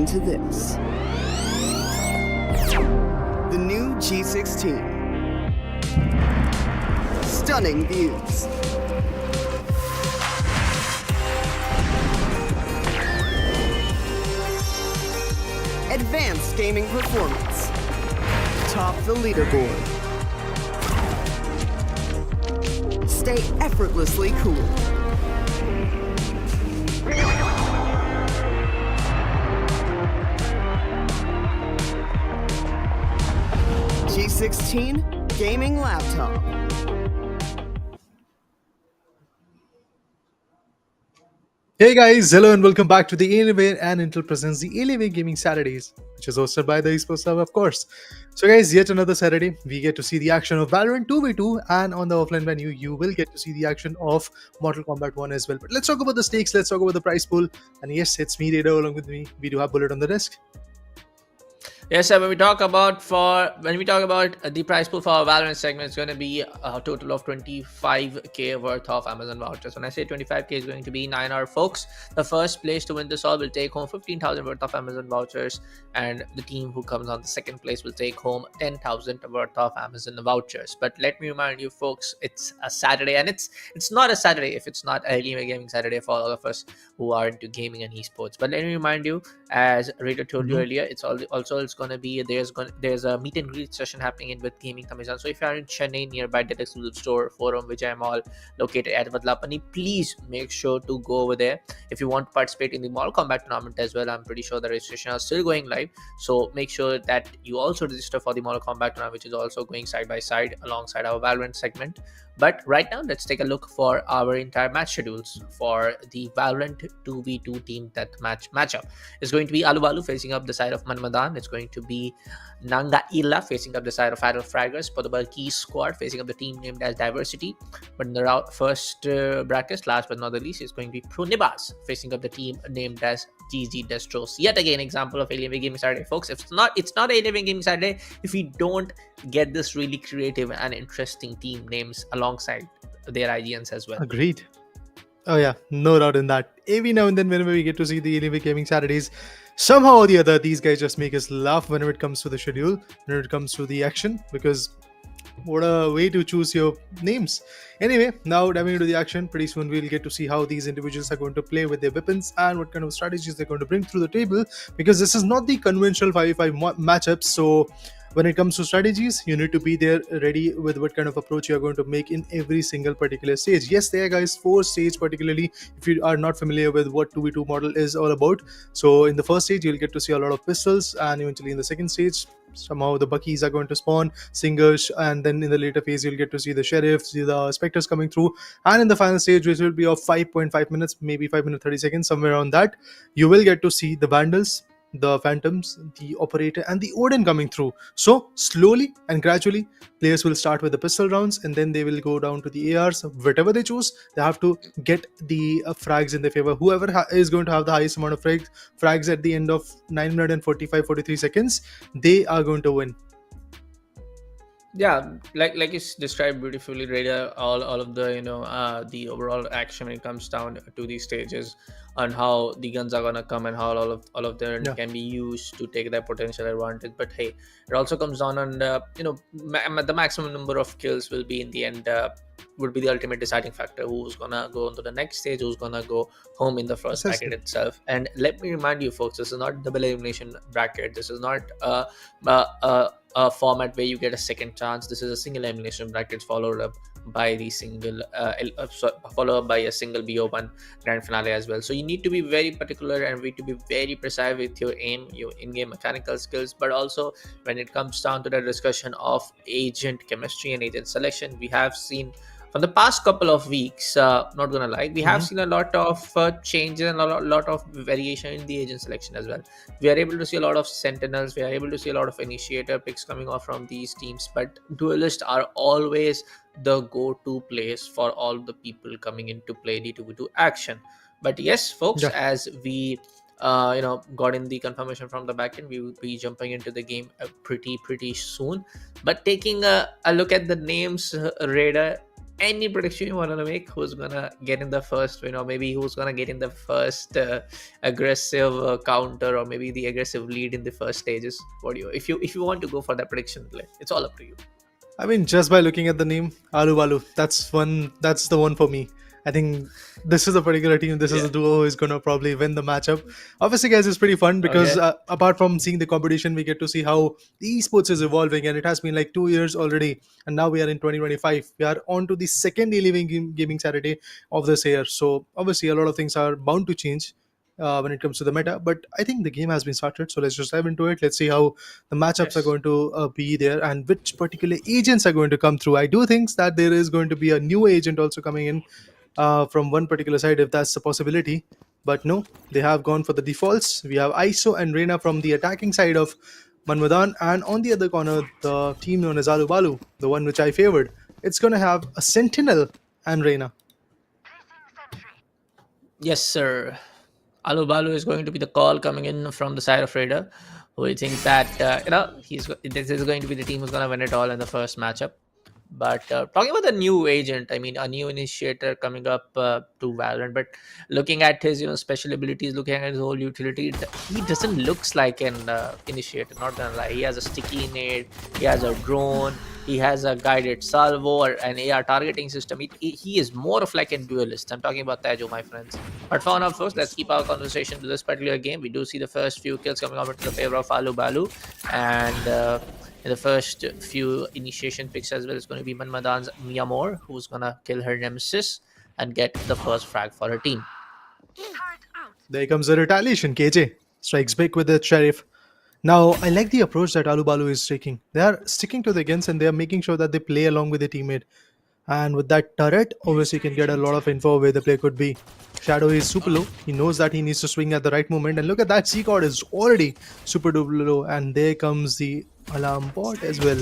into this. The new G16. Stunning views. Advanced gaming performance. Top the leaderboard. Stay effortlessly cool. G16 gaming laptop. Hey guys, hello and welcome back to the Alienware and Intel presents the Alienware Gaming Saturdays, which is hosted by the esports hub, of course. So guys, yet another Saturday, we get to see the action of Valorant 2v2, and on the offline venue, you will get to see the action of Mortal Kombat 1 as well. But let's talk about the stakes, let's talk about the prize pool, and yes, it's me, Raider, along with me. We do have Bullet on the desk. Yes, sir. When we talk about the prize pool for our Valorant segment, it's going to be a total of 25k worth of Amazon vouchers. When I say 25k, is going to be 9 hour folks. The first place to win this all will take home 15,000 worth of Amazon vouchers, and the team who comes on the second place will take home 10,000 worth of Amazon vouchers. But let me remind you, folks, it's a Saturday, and it's not a Saturday if it's not Alienware Gaming Saturday for all of us who are into gaming and esports. But let me remind you, as Raider told you earlier, it's going to be there's a meet and greet session happening in with Gaming Tamizhan. So if you are in Chennai, nearby that exclusive store forum which I am all located at Vadlapani, please make sure to go over there. If you want to participate in the Mortal Kombat tournament as well, I'm pretty sure the registration is still going live, so make sure that you also register for the Mortal Kombat tournament, which is also going side by side alongside our Valorant segment. But right now, let's take a look for our entire match schedules for the Valorant 2v2 team matchup. It's going to be Aalu Balu facing up the side of Manmadan. It's going to be Nanga facing up the side of Fraggers. Portable Key Squad facing up the team named as Diversity. But in the first bracket, last but not the least, is going to be Nibas facing up the team named as GG Destro. Yet again, example of Alienware Gaming Saturday, folks. It's not Alienware Gaming Saturday if we don't get this really creative and interesting team names alongside their IGNs as well. Agreed. Oh yeah, no doubt in that. Every now and then, whenever we get to see the Alienware Gaming Saturdays, somehow or the other, these guys just make us laugh whenever it comes to the schedule, whenever it comes to the action, because what a way to choose your names. Anyway, now diving into the action, pretty soon we'll get to see how these individuals are going to play with their weapons and what kind of strategies they're going to bring through the table, because this is not the conventional 5v5 matchup. So when it comes to strategies, you need to be there ready with what kind of approach you're going to make in every single particular stage. Yes, there guys, 4 stage particularly, if you are not familiar with what 2v2 model is all about. So in the first stage, you'll get to see a lot of pistols, and eventually in the second stage, somehow the Buckies are going to spawn, Singers, and then in the later phase, you'll get to see the Sheriffs, the Spectres coming through. And in the final stage, which will be of 5.5 minutes, maybe 5 minutes 30 seconds, somewhere around that, you will get to see the Vandals, the Phantoms, the Operator, and the Odin coming through. So slowly and gradually, players will start with the pistol rounds, and then they will go down to the ARs. Whatever they choose, they have to get the frags in their favor. Whoever is going to have the highest amount of frags at the end of 9 minutes and 43 seconds, they are going to win. Yeah, like you described beautifully, Raider, all of the the overall action when it comes down to these stages, and how the guns are gonna come and how all of them can be used to take their potential advantage. But hey, it also comes down on the maximum number of kills will be in the end would be the ultimate deciding factor. Who's gonna go on to the next stage, who's gonna go home in the first bracket itself. And let me remind you, folks, this is not double elimination bracket. This is not a format where you get a second chance. This is a single elimination bracket followed up by a single BO1 grand finale as well. So you need to be very particular and need to be very precise with your aim, your in-game mechanical skills, but also when it comes down to the discussion of agent chemistry and agent selection. We have seen from the past couple of weeks, not gonna lie, we have seen a lot of changes and a lot of variation in the agent selection as well. We are able to see a lot of sentinels, we are able to see a lot of initiator picks coming off from these teams, but duelists are always the go-to place for all the people coming in to play the 2v2 action. But yes, folks, as we got in the confirmation from the backend, we will be jumping into the game pretty soon. But taking a look at the names, Raider, Any prediction you want to make? Who's gonna get in the first win, or maybe who's gonna get in the first aggressive counter, or maybe the aggressive lead in the first stages? What do you, if you want to go for that prediction play, it's all up to you. I mean, just by looking at the name, Aalu Balu, that's one. That's the one for me. I think this is a particular team. This is a duo who is going to probably win the matchup. Obviously, guys, it's pretty fun because Okay. apart from seeing the competition, we get to see how the esports is evolving, and it has been like 2 years already, and now we are in 2025. We are on to the second Gaming Saturday of this year. So obviously, a lot of things are bound to change. When it comes to the meta, but I think the game has been started, so let's just dive into it. Let's see how the matchups are Yes. going to be there and which particular agents are going to come through. I do think that there is going to be a new agent also coming in from one particular side, if that's a possibility. But no, they have gone for the defaults. We have ISO and Reina from the attacking side of Manmadan, and on the other corner, the team known as Alu Balu, the one which I favored. It's going to have a Sentinel and Reina. Yes, sir. Alu Balu is going to be the call coming in from the side of Raider. We think that this is going to be the team who's going to win it all in the first matchup. But talking about the new agent, I mean, a new initiator coming up to Valorant. But looking at his special abilities, looking at his whole utility, he doesn't looks like an initiator. Not gonna lie, he has a sticky nade, he has a drone, he has a guided salvo or an AR targeting system. He is more of like a duelist. I'm talking about Tejo, my friends. But for now, folks, let's keep our conversation to this particular game. We do see the first few kills coming over to the favor of Alu Balu, and in the first few initiation picks as well, it's going to be Manmadan's Miyamor, who's going to kill her nemesis and get the first frag for her team. There comes the retaliation. KJ strikes big with the sheriff. Now, I like the approach that Alu Balu is taking. They are sticking to the guns and they are making sure that they play along with the teammate. And with that turret, obviously, you can get a lot of info where the play could be. Shadow is super low. He knows that he needs to swing at the right moment. And look at that, C-Cord is already super duper low. And there comes the alarm bot as well.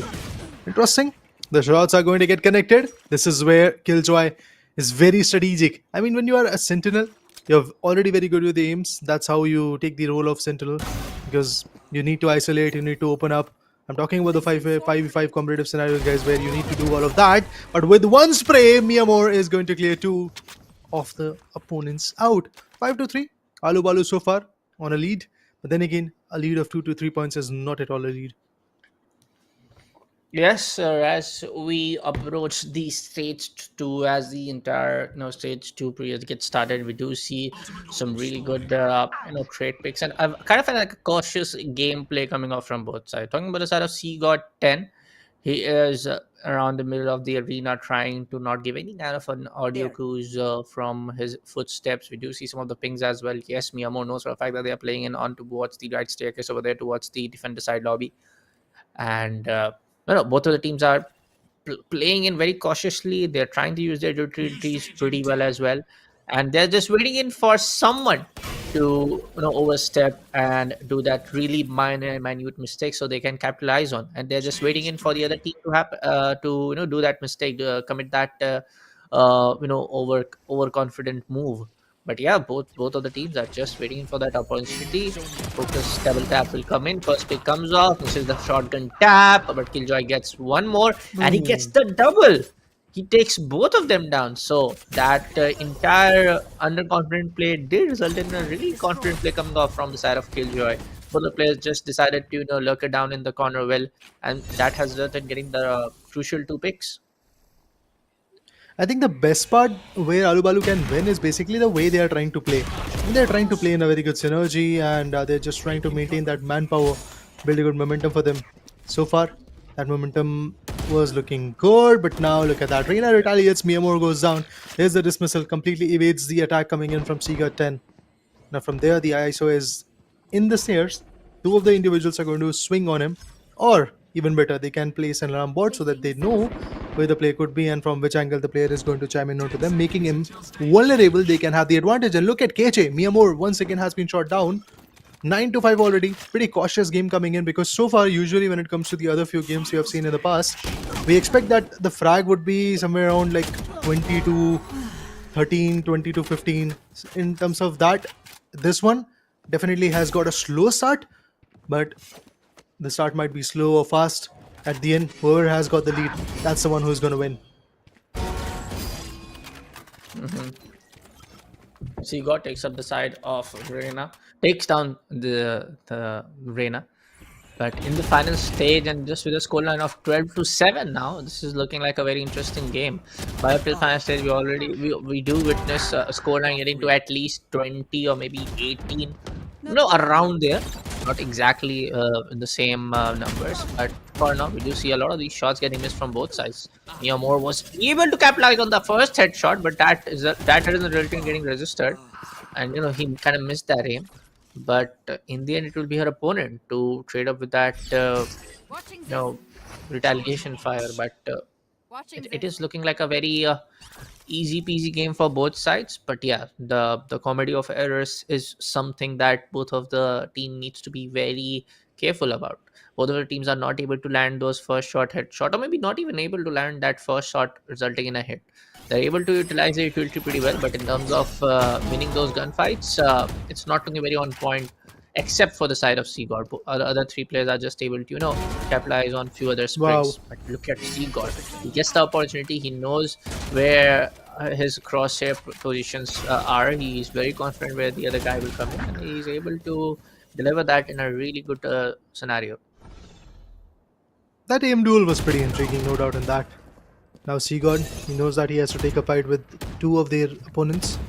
Interesting. The shots are going to get connected. This is where Killjoy is very strategic. I mean, when you are a sentinel, you're already very good with the aims. That's how you take the role of sentinel, because you need to isolate, you need to open up. I'm talking about the 5v5 competitive scenarios, guys, where you need to do all of that. But with one spray, Miyamor is going to clear two of the opponents out. 5-3. Alu Balu so far on a lead. But then again, a lead of 2 to 3 points is not at all a lead. Yes, sir. As we approach the stage 2, as the entire stage 2 period gets started, we do see some really good trade picks, and I've kind of had like a cautious gameplay coming off from both sides. Talking about the side of C got 10, he is around the middle of the arena trying to not give any kind of an audio cues from his footsteps. We do see some of the pings as well. Yes, Miyamo knows for the fact that they are playing in on towards the right staircase over there towards the defender side lobby, and both of the teams are playing in very cautiously. They're trying to use their utilities pretty well as well, and they're just waiting in for someone to overstep and do that really minute mistake so they can capitalize on. And they're just waiting in for the other team to have to do that mistake, commit that overconfident move. But yeah, both of the teams are just waiting for that opportunity. Focus double tap will come in. First pick comes off. This is the shotgun tap, but Killjoy gets one more and he gets the double. He takes both of them down. So that entire underconfident play did result in a really confident play coming off from the side of Killjoy. Both the players just decided to lurk it down in the corner well, and that has resulted in getting the crucial 2 picks. I think the best part where Alu Balu can win is basically the way they are trying to play. They're trying to play in a very good synergy, and they're just trying to maintain that manpower, build a good momentum for them. So far, that momentum was looking good, but now look at that. Reina retaliates, Miyamor goes down. There's the dismissal, completely evades the attack coming in from Siga 10. Now from there, the ISO is in the stairs. 2 of the individuals are going to swing on him, or even better, they can place an alarm bot so that they know where the play could be and from which angle the player is going to chime in onto them, making him vulnerable. They can have the advantage. And look at KJ. Miyamor once again has been shot down. 9-5 already. Pretty cautious game coming in, because so far, usually when it comes to the other few games we have seen in the past, we expect that the frag would be somewhere around like 20 to 13, 20 to 15. In terms of that, this one definitely has got a slow start, but the start might be slow or fast. At the end, whoever has got the lead, that's the one who's going to win. Seagull takes up the side of Reina, takes down the Reina. But in the final stage, and just with a scoreline of 12-7 now, this is looking like a very interesting game. By up till final stage, we do witness a scoreline getting to at least 20 or maybe 18, around there. Not exactly in the same numbers, but for now, we do see a lot of these shots getting missed from both sides. Miyamore was able to capitalize on the first headshot, but that isn't resulting in getting registered, and he kind of missed that aim. But in the end, it will be her opponent to trade up with that retaliation fire. But it is looking like a very easy peasy game for both sides. But yeah, the comedy of errors is something that both of the team needs to be very careful about. Both of the teams are not able to land those first shot headshot, or maybe not even able to land that first shot resulting in a hit. They're able to utilize the utility pretty well, but in terms of winning those gunfights, it's not looking very on point, except for the side of Seagod. The other three players are just able to, capitalize on few other sprints. Wow. But look at Seagod. He gets the opportunity. He knows where his crosshair positions are. He's very confident where the other guy will come in, and he's able to deliver that in a really good scenario. That aim duel was pretty intriguing, no doubt in that. Now Seagod, he knows that he has to take a fight with two of their opponents,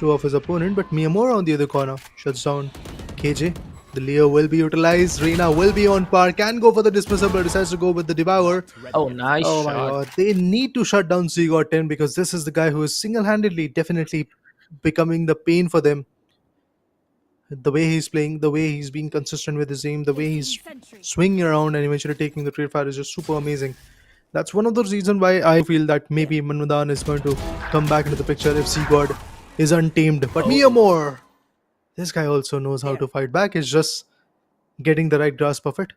two of his opponent, but Miyamura on the other corner shuts down KJ. The Leo will be utilized, Reina will be on par, can go for the dismissal, but decides to go with the Devour. Oh, nice Oh my shot. god, they need to shut down Seagod 10 because this is the guy who is single-handedly definitely becoming the pain for them. The way he's playing, the way he's being consistent with his aim, the way he's swinging around and eventually taking the trade fire is just super amazing. That's one of the reasons why I feel that maybe Manmadan is going to come back into the picture if Seagod is untamed. But Miyamore, this guy also knows how to fight back. It's just getting the right grasp of it.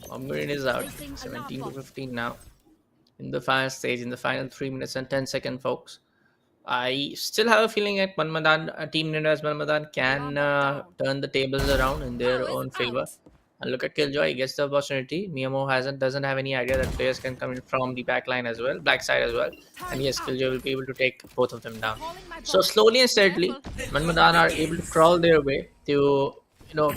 Grenade is out. 17-15 now. In the final stage, in the final 3 minutes and 10 seconds, folks. I still have a feeling that Team Ninja's Manmadan can turn the tables around in their own favor. And look at Killjoy, he gets the opportunity. Miyamo doesn't have any idea that players can come in from the back line as well, back side as well. And yes, Killjoy will be able to take both of them down. So slowly and steadily, Manmadan are able to crawl their way to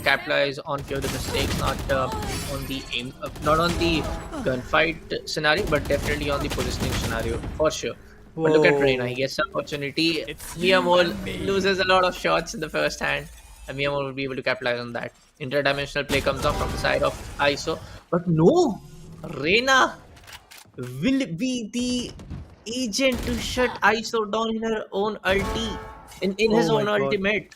capitalize on few of the mistakes, not on the aim, not on the gunfight scenario, but definitely on the positioning scenario for sure. But look at Reina, he gets the opportunity. Miyamole loses a lot of shots in the first hand, and Miyamole will be able to capitalize on that. Interdimensional play comes up from the side of ISO, but no, Reina will be the agent to shut ISO down in her own ulti, in his own ultimate.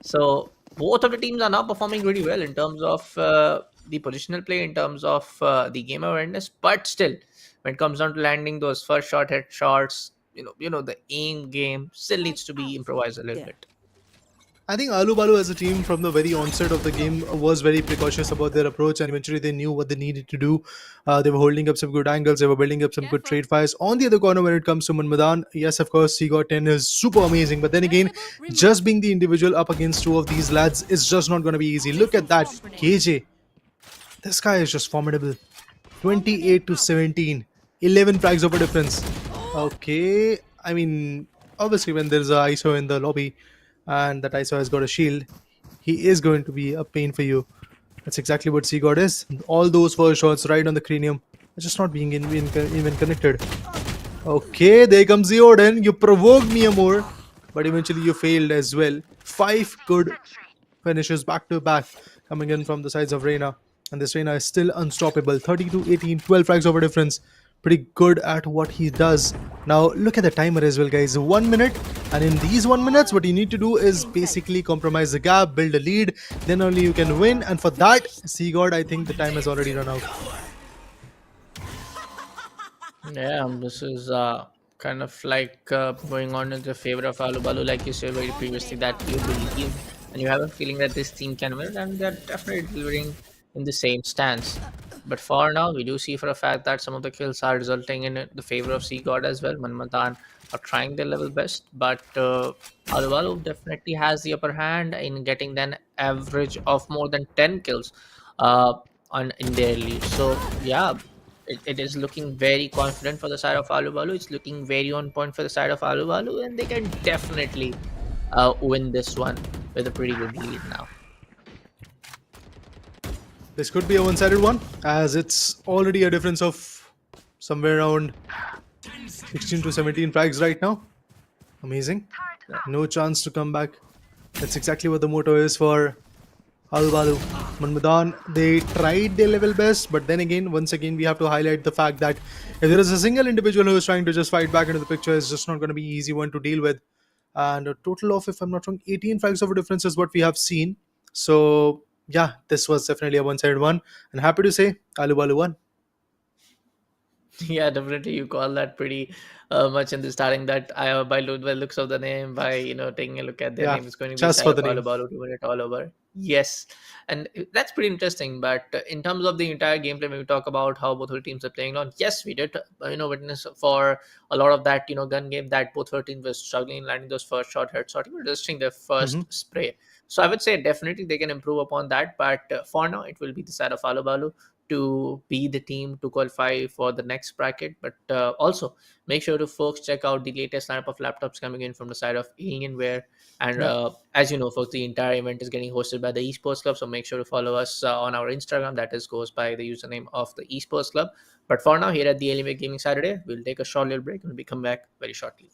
So both of the teams are now performing really well in terms of the positional play, in terms of the game awareness, but still, when it comes down to landing those first shot headshots, the aim game still needs to be improvised a little bit. I think Balu as a team from the very onset of the game was very precautious about their approach, and eventually they knew what they needed to do. They were holding up some good angles, they were building up some good trade fires. On the other corner, when it comes to Manmadan, yes, of course, Seagot 10 is super amazing, but then again, just being the individual up against two of these lads is just not going to be easy. Look at that, KJ. This guy is just formidable. 28-17, 11 frags over difference. Okay, I mean, obviously when there's a ISO in the lobby, and that ISO has got a shield, he is going to be a pain for you. That's exactly what Seagod is. All those first shots right on the cranium are just not being even connected. Okay, there comes the Odin. You provoked me more, but eventually you failed as well. 5 good finishes back to back coming in from the sides of Reina. And this Reina is still unstoppable. 32-18, 12 frags over difference. Pretty good at what he does. Now look at the timer as well, guys. 1 minute, and in these 1 minutes what you need to do is basically compromise the gap, build a lead, then only you can win. And for that, Seagod, I think the time has already run out. Yeah, this is kind of like going on in the favor of Balu, like you said very previously, that you believe and you have a feeling that this team can win, and they're definitely delivering in the same stance. But for now, we do see for a fact that some of the kills are resulting in the favor of Seagod as well. Manmadan are trying their level best, but Alu definitely has the upper hand in getting an average of more than 10 kills in their lead. So yeah, it is looking very confident for the side of Aalu Balu. It's looking very on point for the side of Aalu Balu, and they can definitely win this one with a pretty good lead now. This could be a one-sided one, as it's already a difference of somewhere around 16 to 17 frags right now. Amazing. No chance to come back. That's exactly what the motto is for Aalu Balu. Manmadan, they tried their level best, but then again, once again, we have to highlight the fact that if there is a single individual who is trying to just fight back into the picture, it's just not going to be easy one to deal with. And a total of, if I'm not wrong, 18 frags of a difference is what we have seen. So yeah, this was definitely a one-sided one. And happy to say, Aalu Balu won. Yeah, definitely. You call that pretty much in the starting that by looks of the name, by taking a look at their Yeah, name, it's going to be just side for of the Balu name. Balu to win it all over. Yes, and that's pretty interesting. But in terms of the entire gameplay, when we talk about how both our teams are playing on, yes, we did witness for a lot of that gun game that both our teams were struggling in landing those first shot, headshot, even resisting their first spray. So I would say definitely they can improve upon that. But for now, it will be the side of Aalu Balu to be the team to qualify for the next bracket. But also make sure to folks check out the latest lineup of laptops coming in from the side of Alienware. And Yeah. as you know, folks, the entire event is getting hosted by the Esports Club. So make sure to follow us on our Instagram. That goes by the username of the Esports Club. But for now, here at the Alienware Gaming Saturday, we'll take a short little break and we'll come back very shortly.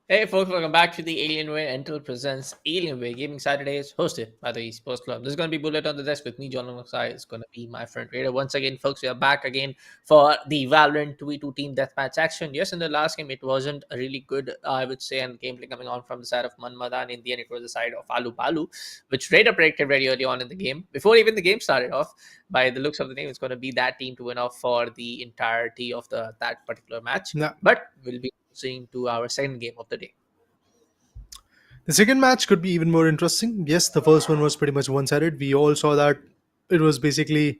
Hey folks, welcome back to the Alienware Intel Presents Alienware Gaming Saturdays, hosted by the Esports Club. This is going to be Bullet on the desk with me, John alongside. It's going to be my friend Raider. Once again, folks, we are back again for the Valorant 2v2 team deathmatch action. Yes, in the last game, it wasn't a really good, I would say, and gameplay coming on from the side of Manmadan. In the end, it was the side of Aalu Balu, which Raider predicted very early on in the game. Before even the game started off, by the looks of the name, it's going to be that team to win off for the entirety of that particular match. Yeah. But we'll be seeing to our second game of the day. The second match could be even more interesting. Yes, the first one was pretty much one-sided. We all saw that it was basically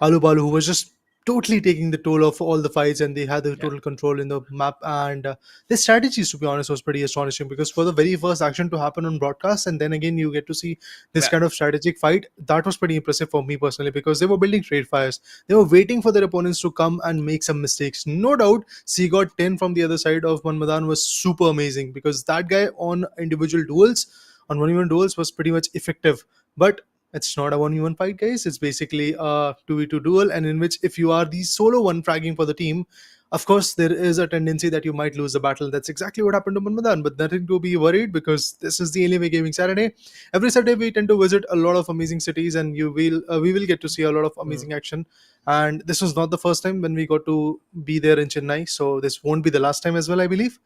Alu Balu who was just totally taking the toll of all the fights, and they had the Yeah. total control in the map. And their strategies, to be honest, was pretty astonishing, because for the very first action to happen on broadcast, and then again you get to see this Yeah. kind of strategic fight, that was pretty impressive for me personally, because they were building trade fires. They were waiting for their opponents to come and make some mistakes. No doubt, C got 10 from the other side of Manmadan was super amazing, because that guy on individual duels, on 1v1 duels, was pretty much effective. But it's not a 1v1 fight, guys. It's basically a 2v2 duel, and in which, if you are the solo one fragging for the team, of course, there is a tendency that you might lose the battle. That's exactly what happened to Manmadan, but nothing to be worried, because this is the Alienware Gaming Saturday. Every Saturday, we tend to visit a lot of amazing cities, and we will get to see a lot of amazing action. And this was not the first time when we got to be there in Chennai, so this won't be the last time as well, I believe.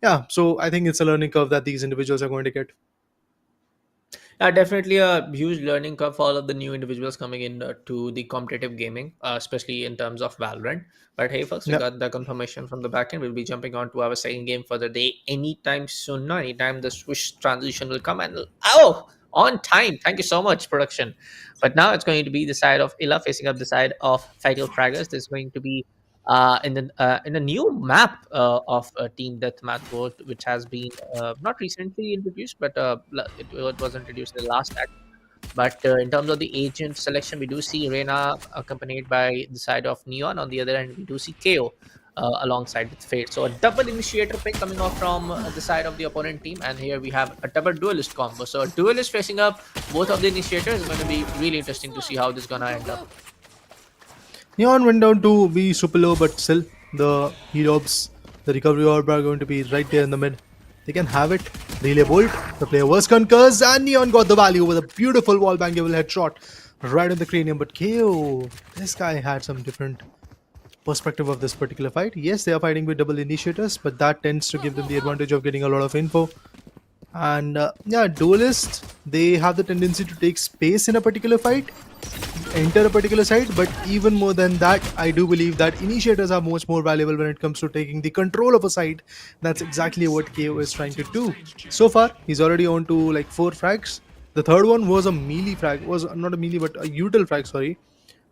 Yeah, so I think it's a learning curve that these individuals are going to get. Yeah, definitely a huge learning curve for all of the new individuals coming in to the competitive gaming, especially in terms of Valorant. But hey, folks, we Yeah. got the confirmation from the backend. We'll be jumping on to our second game for the day anytime soon. No, anytime the swoosh transition will come, and on time. Thank you so much, production. But now it's going to be the side of Illa facing up the side of Fatal Fraggers. There's going to be in the new map of Team Deathmatch World, which has been not recently introduced, but it was introduced in the last act. But in terms of the agent selection, we do see Reyna accompanied by the side of Neon. On the other end, we do see KO alongside with Fate. So a double initiator pick coming off from the side of the opponent team, and here we have a double duelist combo. So a duelist facing up both of the initiators is going to be really interesting to see how this is going to end up. Neon went down to be super low, but still, the heal orbs, the recovery orb are going to be right there in the mid. They can have it. Relay bolt. The player was concussed, and Neon got the value with a beautiful wall bangable headshot right in the cranium. But KO, this guy had some different perspective of this particular fight. Yes, they are fighting with double initiators, but that tends to give them the advantage of getting a lot of info. And yeah, duelists, they have the tendency to take space in a particular fight, enter a particular side, but even more than that, I do believe that initiators are much more valuable when it comes to taking the control of a side. That's exactly what KO is trying to do. So far, he's already on to like 4 frags. The third one was a melee frag, was not a melee but a util frag, sorry.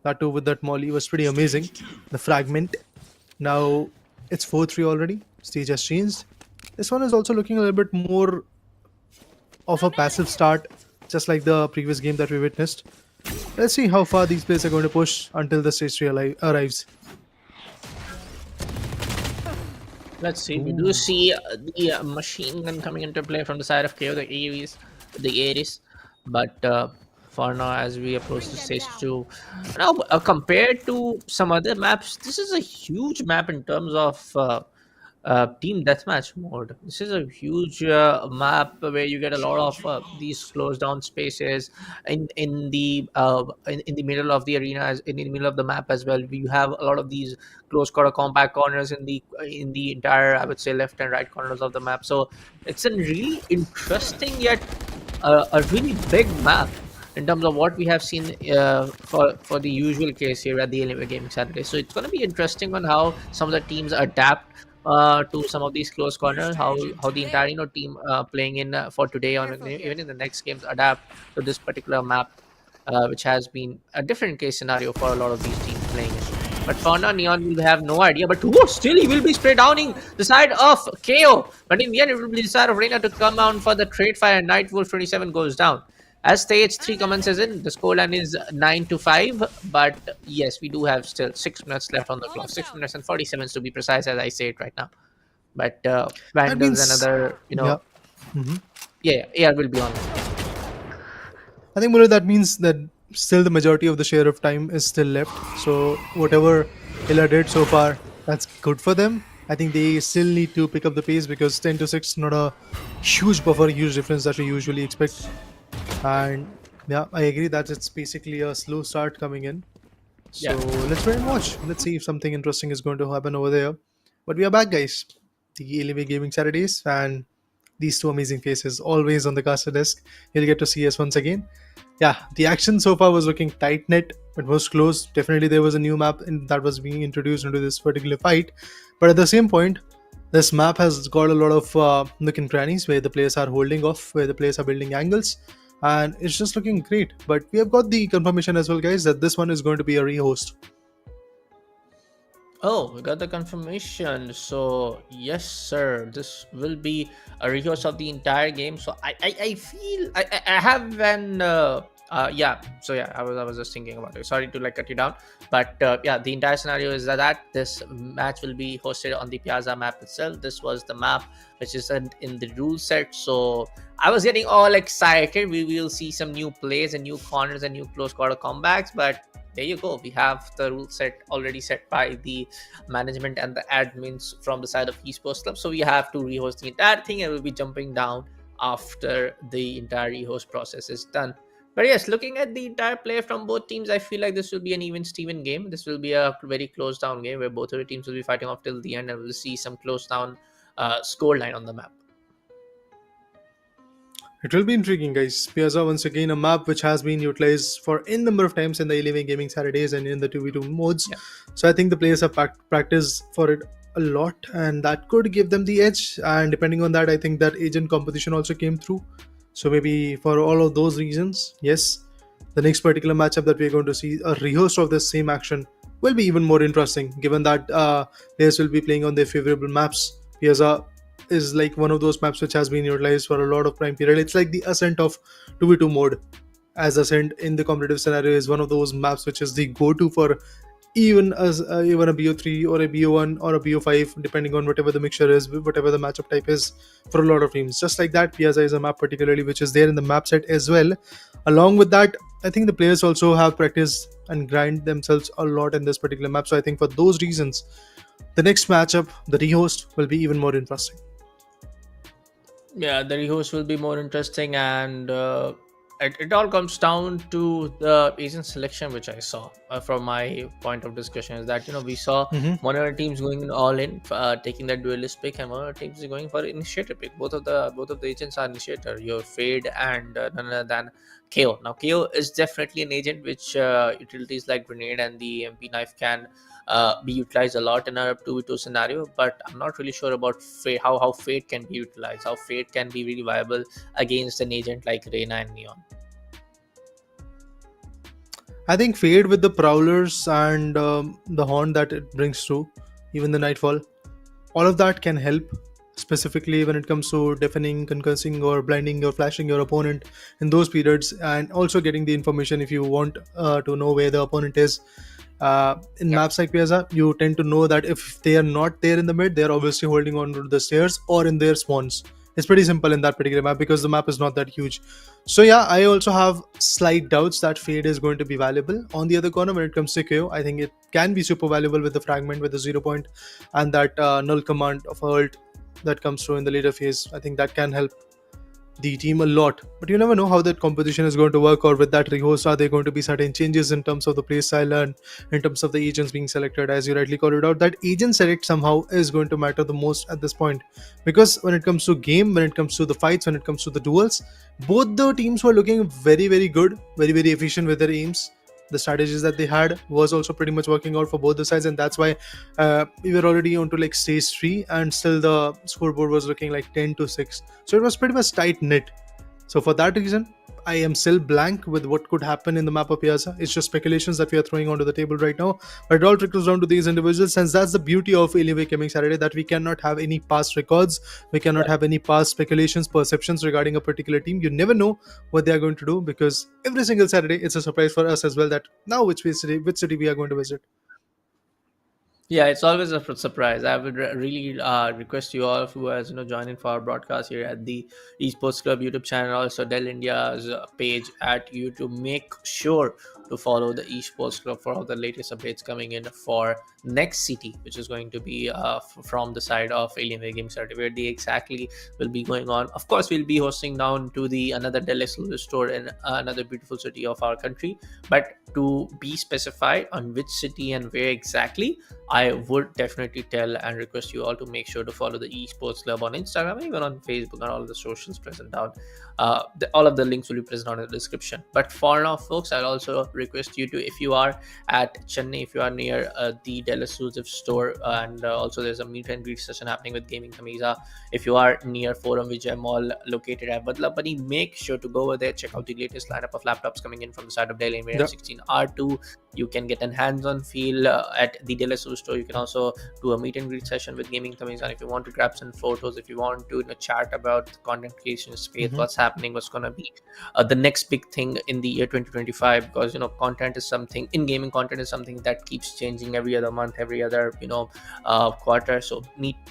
That too with that molly was pretty amazing. The fragment. Now it's 4-3 already. Stage has changed. This one is also looking a little bit more of a passive start, just like the previous game that we witnessed. Let's see how far these players are going to push until the stage 3 arrives. Let's see. We do see the machine gun coming into play from the side of KO, the AVs, the Ares. But for now, as we approach the stage 2, now compared to some other maps, this is a huge map in terms of team deathmatch mode. This is a huge map where you get a lot of these closed down spaces in the middle of the arena, in the middle of the map as well. You have a lot of these close quarter compact corners in the entire, I would say, left and right corners of the map. So it's a really interesting yet a really big map in terms of what we have seen for the usual case here at the Alienware Gaming Saturday. So it's going to be interesting on how some of the teams adapt to some of these close corners, how the entire team playing in for today or even in the next games adapt to this particular map, which has been a different case scenario for a lot of these teams playing it. But for now, Neon will have no idea. But still, he will be spray downing the side of KO. But in the end, it will be the side of Reyna to come down for the trade fire, and Night Wolf 27 goes down. As stage 3 commences in, the scoreline is 9-5. But yes, we do have still 6 minutes left on the clock. 6 minutes and 40 seconds to be precise, as I say it right now. But That Vandals means, another, yeah. Mhm. AR will be on. I think, Mullah, that means that still the majority of the share of time is still left. So whatever Illa did so far, that's good for them. I think they still need to pick up the pace because 10 to 6 not a huge buffer, huge difference that we usually expect. And yeah, I agree that it's basically a slow start coming in. So Yeah. let's wait and watch. Let's see if something interesting is going to happen over there. But we are back, guys. The Alienware Gaming Saturdays and these two amazing faces always on the caster desk. You'll get to see us once again. Yeah, the action so far was looking tight knit. It was close. Definitely, there was a new map that was being introduced into this particular fight. But at the same point, this map has got a lot of nook and crannies where the players are holding off, where the players are building angles, and it's just looking great. But we have got the confirmation as well, guys, that this one is going to be a rehost. Oh, we got the confirmation. So yes, sir. This will be a rehearsal of the entire game. So I feel I have an yeah. So yeah, I was just thinking about it. Sorry to like cut you down, but yeah, the entire scenario is that this match will be hosted on the Piazza map itself. This was the map which is in the rule set. So I was getting all excited. We will see some new plays and new corners and new close quarter comebacks, but there you go. We have the rule set already set by the management and the admins from the side of esports club. So we have to rehost the entire thing, and we'll be jumping down after the entire rehost process is done. But yes, looking at the entire play from both teams, I feel like this will be an even Steven game. This will be a very close down game where both of the teams will be fighting off till the end, and we'll see some close down score line on the map. It will be intriguing, guys. Piazza, once again, a map which has been utilized for n number of times in the Alienware Gaming Saturdays and in the 2v2 modes. Yeah. So I think the players have practiced for it a lot, and that could give them the edge. And depending on that, I think that agent competition also came through. So maybe for all of those reasons, yes, the next particular matchup that we're going to see, a rehost of this same action, will be even more interesting, given that players will be playing on their favorable maps. Piazza is like one of those maps which has been utilized for a lot of prime period. It's like the Ascent of 2v2 mode, as Ascent in the competitive scenario is one of those maps which is the go-to for even a BO3 or a BO1 or a BO5, depending on whatever the mixture is, whatever the matchup type is for a lot of teams. Just like that, Piazza is a map particularly which is there in the map set as well. Along with that, I think the players also have practiced and grind themselves a lot in this particular map. So I think for those reasons, the next matchup, the rehost, will be even more interesting. Yeah, the rehost will be more interesting, and it all comes down to the agent selection, which I saw from my point of discussion is that we saw one of the teams going all in, taking that duelist pick, and one of the teams is going for initiator pick. Both of the agents are initiator. Your Fade and none other than KO. Now KO is definitely an agent which utilities like grenade and the MP knife can be utilized a lot in a 2v2 scenario, but I'm not really sure about how Fate can be utilized, how Fate can be really viable against an agent like Reyna and Neon. I think Fade with the Prowlers and the Horn that it brings through, even the Nightfall, all of that can help, specifically when it comes to deafening, concussing, or blinding or flashing your opponent in those periods, and also getting the information if you want to know where the opponent is. In maps like Piazza, you tend to know that if they are not there in the mid, they are obviously holding on to the stairs or in their spawns. It's pretty simple in that particular map because the map is not that huge. So yeah, I also have slight doubts that Fade is going to be valuable. On the other corner, when it comes to KO, I think it can be super valuable with the fragment, with the 0 point, and that null command of ult that comes through in the later phase. I think that can help the team a lot, but you never know how that composition is going to work, or with that rehost, are there going to be certain changes in terms of the play style and in terms of the agents being selected. As you rightly called it out, that agent select somehow is going to matter the most at this point, because when it comes to game, when it comes to the fights, when it comes to the duels, both the teams were looking very, very good, very, very efficient with their aims. The strategies that they had was also pretty much working out for both the sides, and that's why we were already on to like stage 3, and still the scoreboard was looking like 10 to 6. So it was pretty much tight knit. So for that reason, I am still blank with what could happen in the map of Piazza. It's just speculations that we are throwing onto the table right now, but it all trickles down to these individuals, since that's the beauty of Alienware Gaming Saturday, that we cannot have any past records, we cannot have any past speculations, perceptions regarding a particular team. You never know what they are going to do, because every single Saturday it's a surprise for us as well, that now which city we are going to visit. Yeah, it's always a surprise. I would really request you all who has joining for our broadcast here at the Esports Club YouTube channel, also Dell India's page at YouTube. Make sure to follow the Esports Club for all the latest updates coming in for next city, which is going to be from the side of Alienware Gaming Saturday, where they exactly will be going on. Of course, we'll be hosting down to the another Dell exclusive store in another beautiful city of our country, but to be specified on which city and where exactly, I would definitely tell and request you all to make sure to follow the Esports Club on Instagram, even on Facebook, and all of the socials present down. All of the links will be present on in the description. But for now, folks, I'll also request you to, if you are at Chennai, if you are near the Dell exclusive store, and also there's a meet and greet session happening with Gaming Tamizhan. If you are near Forum Vijay Mall located at Badlapani, make sure to go over there, check out the latest lineup of laptops coming in from the side of Dell Alienware M16R2. You can get a hands-on feel at the Dell exclusive store. You can also do a meet and greet session with Gaming Tamizhan if you want to grab some photos, if you want to chat about the content creation space, what's happening, what's going to be the next big thing in the year 2025, because content is something in gaming, content is something that keeps changing every other month, every other quarter. So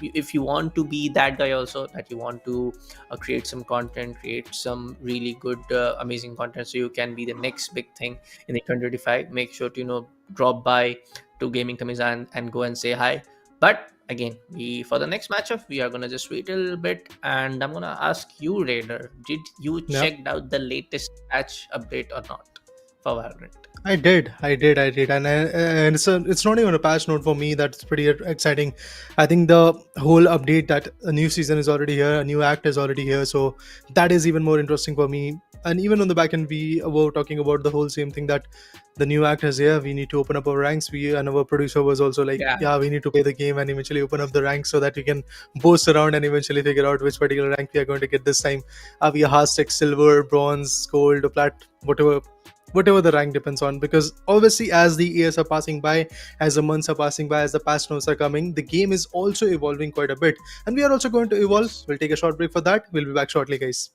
if you want to be that guy also, that you want to create some content, create some really good amazing content, so you can be the next big thing in the 2025, make sure to drop by to Gaming Tamizhan and go and say hi. But again, for the next matchup, we are gonna just wait a little bit, and I'm gonna ask you, Raider, did you checked out the latest patch update or not for Valorant? I did, and it's not even a patch note for me. That's pretty exciting. I think the whole update that a new season is already here, a new act is already here, so that is even more interesting for me. And even on the back end, we were talking about the whole same thing, that the new act is here. We need to open up our ranks. And our producer was also like, yeah, we need to play the game and eventually open up the ranks so that we can boast around and eventually figure out which particular rank we are going to get this time. Are we a Hashtag silver, bronze, gold, or plat, whatever the rank depends on, because obviously as the years are passing by, as the months are passing by, as the patch notes are coming, the game is also evolving quite a bit, and we are also going to evolve. We'll take a short break for that. We'll be back shortly, guys.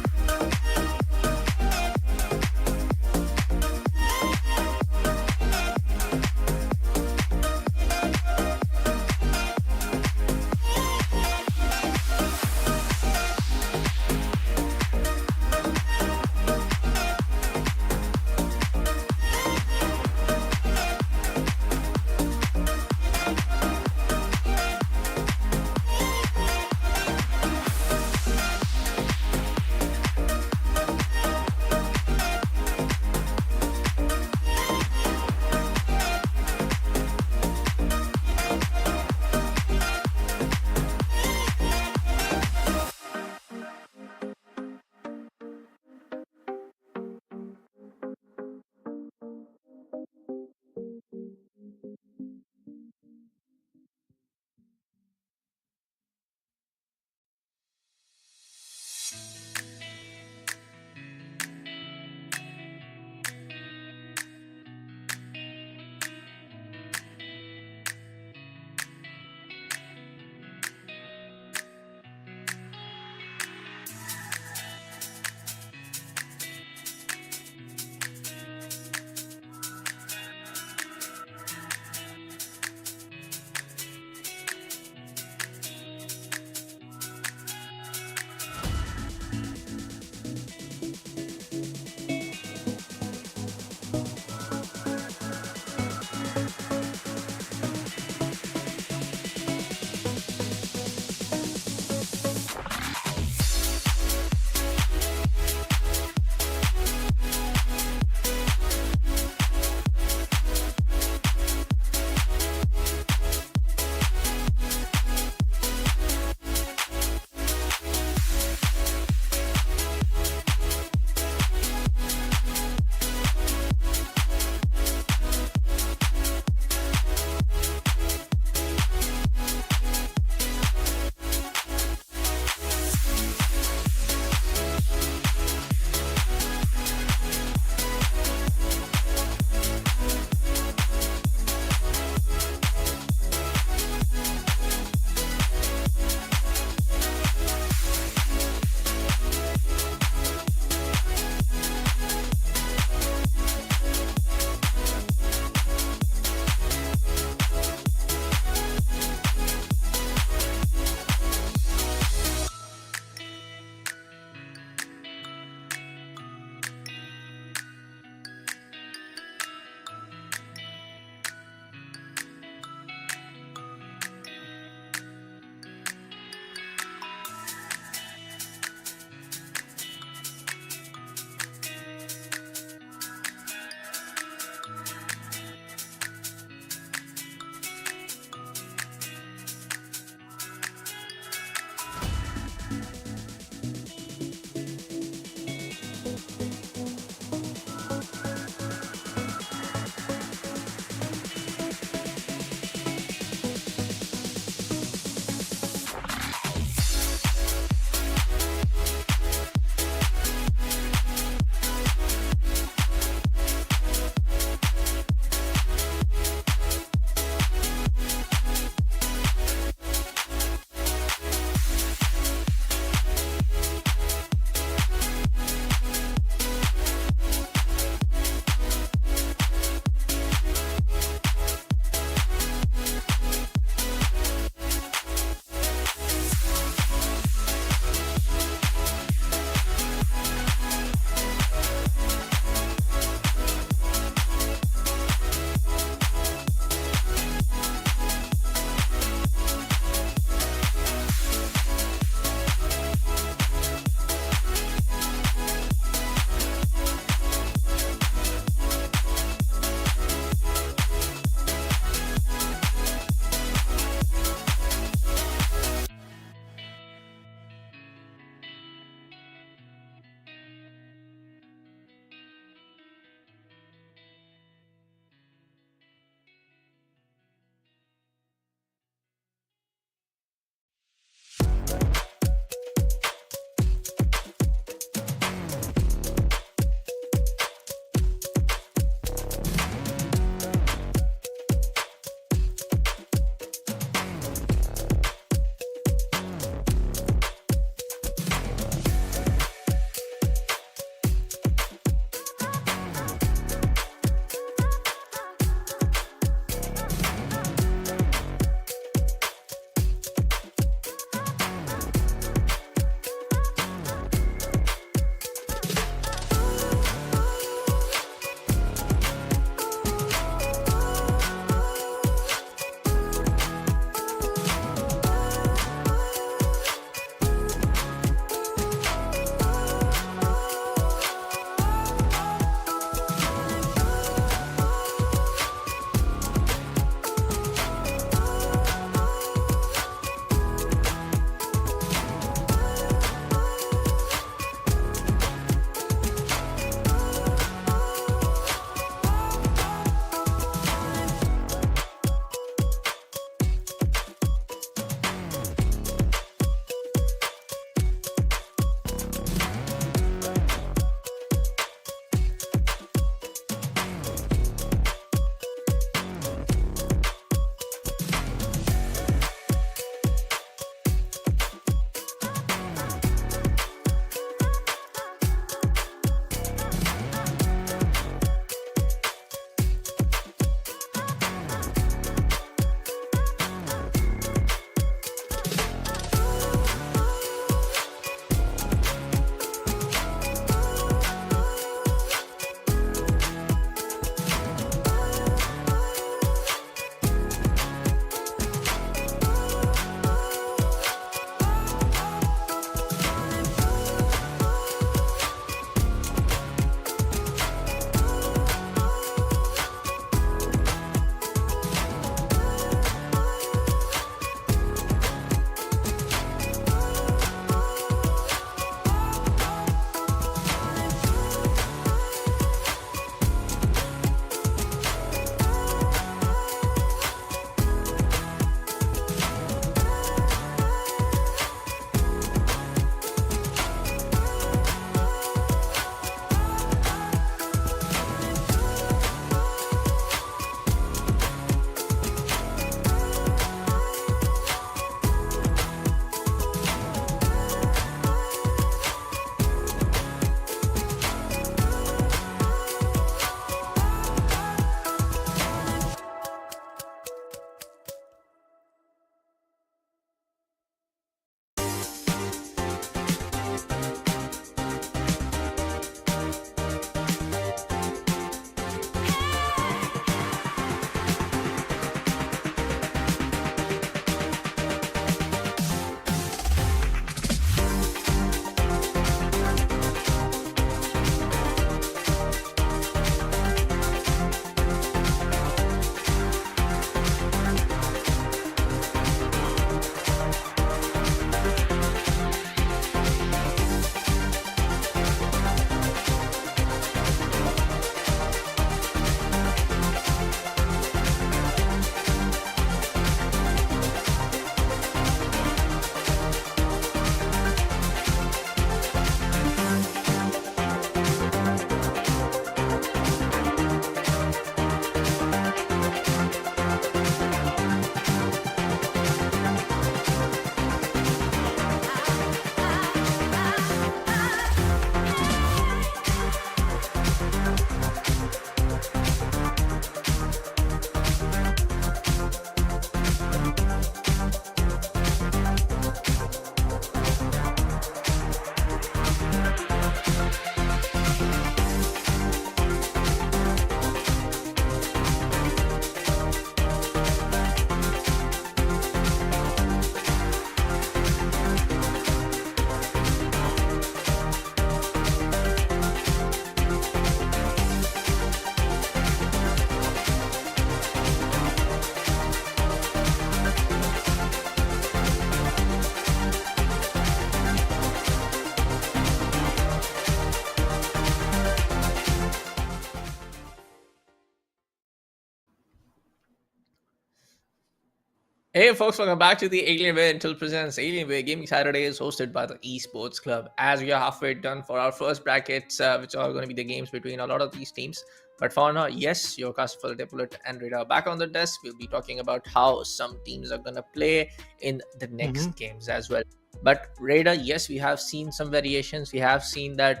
Hey folks, welcome back to the Alienware Intel Presents Alienware Gaming Saturday is hosted by the Esports Club. As we are halfway done for our first brackets, which are going to be the games between a lot of these teams. But for now, yes, your cast for the Diplomat and Radar back on the desk. We'll be talking about how some teams are going to play in the next games as well. But Radar, yes, we have seen some variations. We have seen that,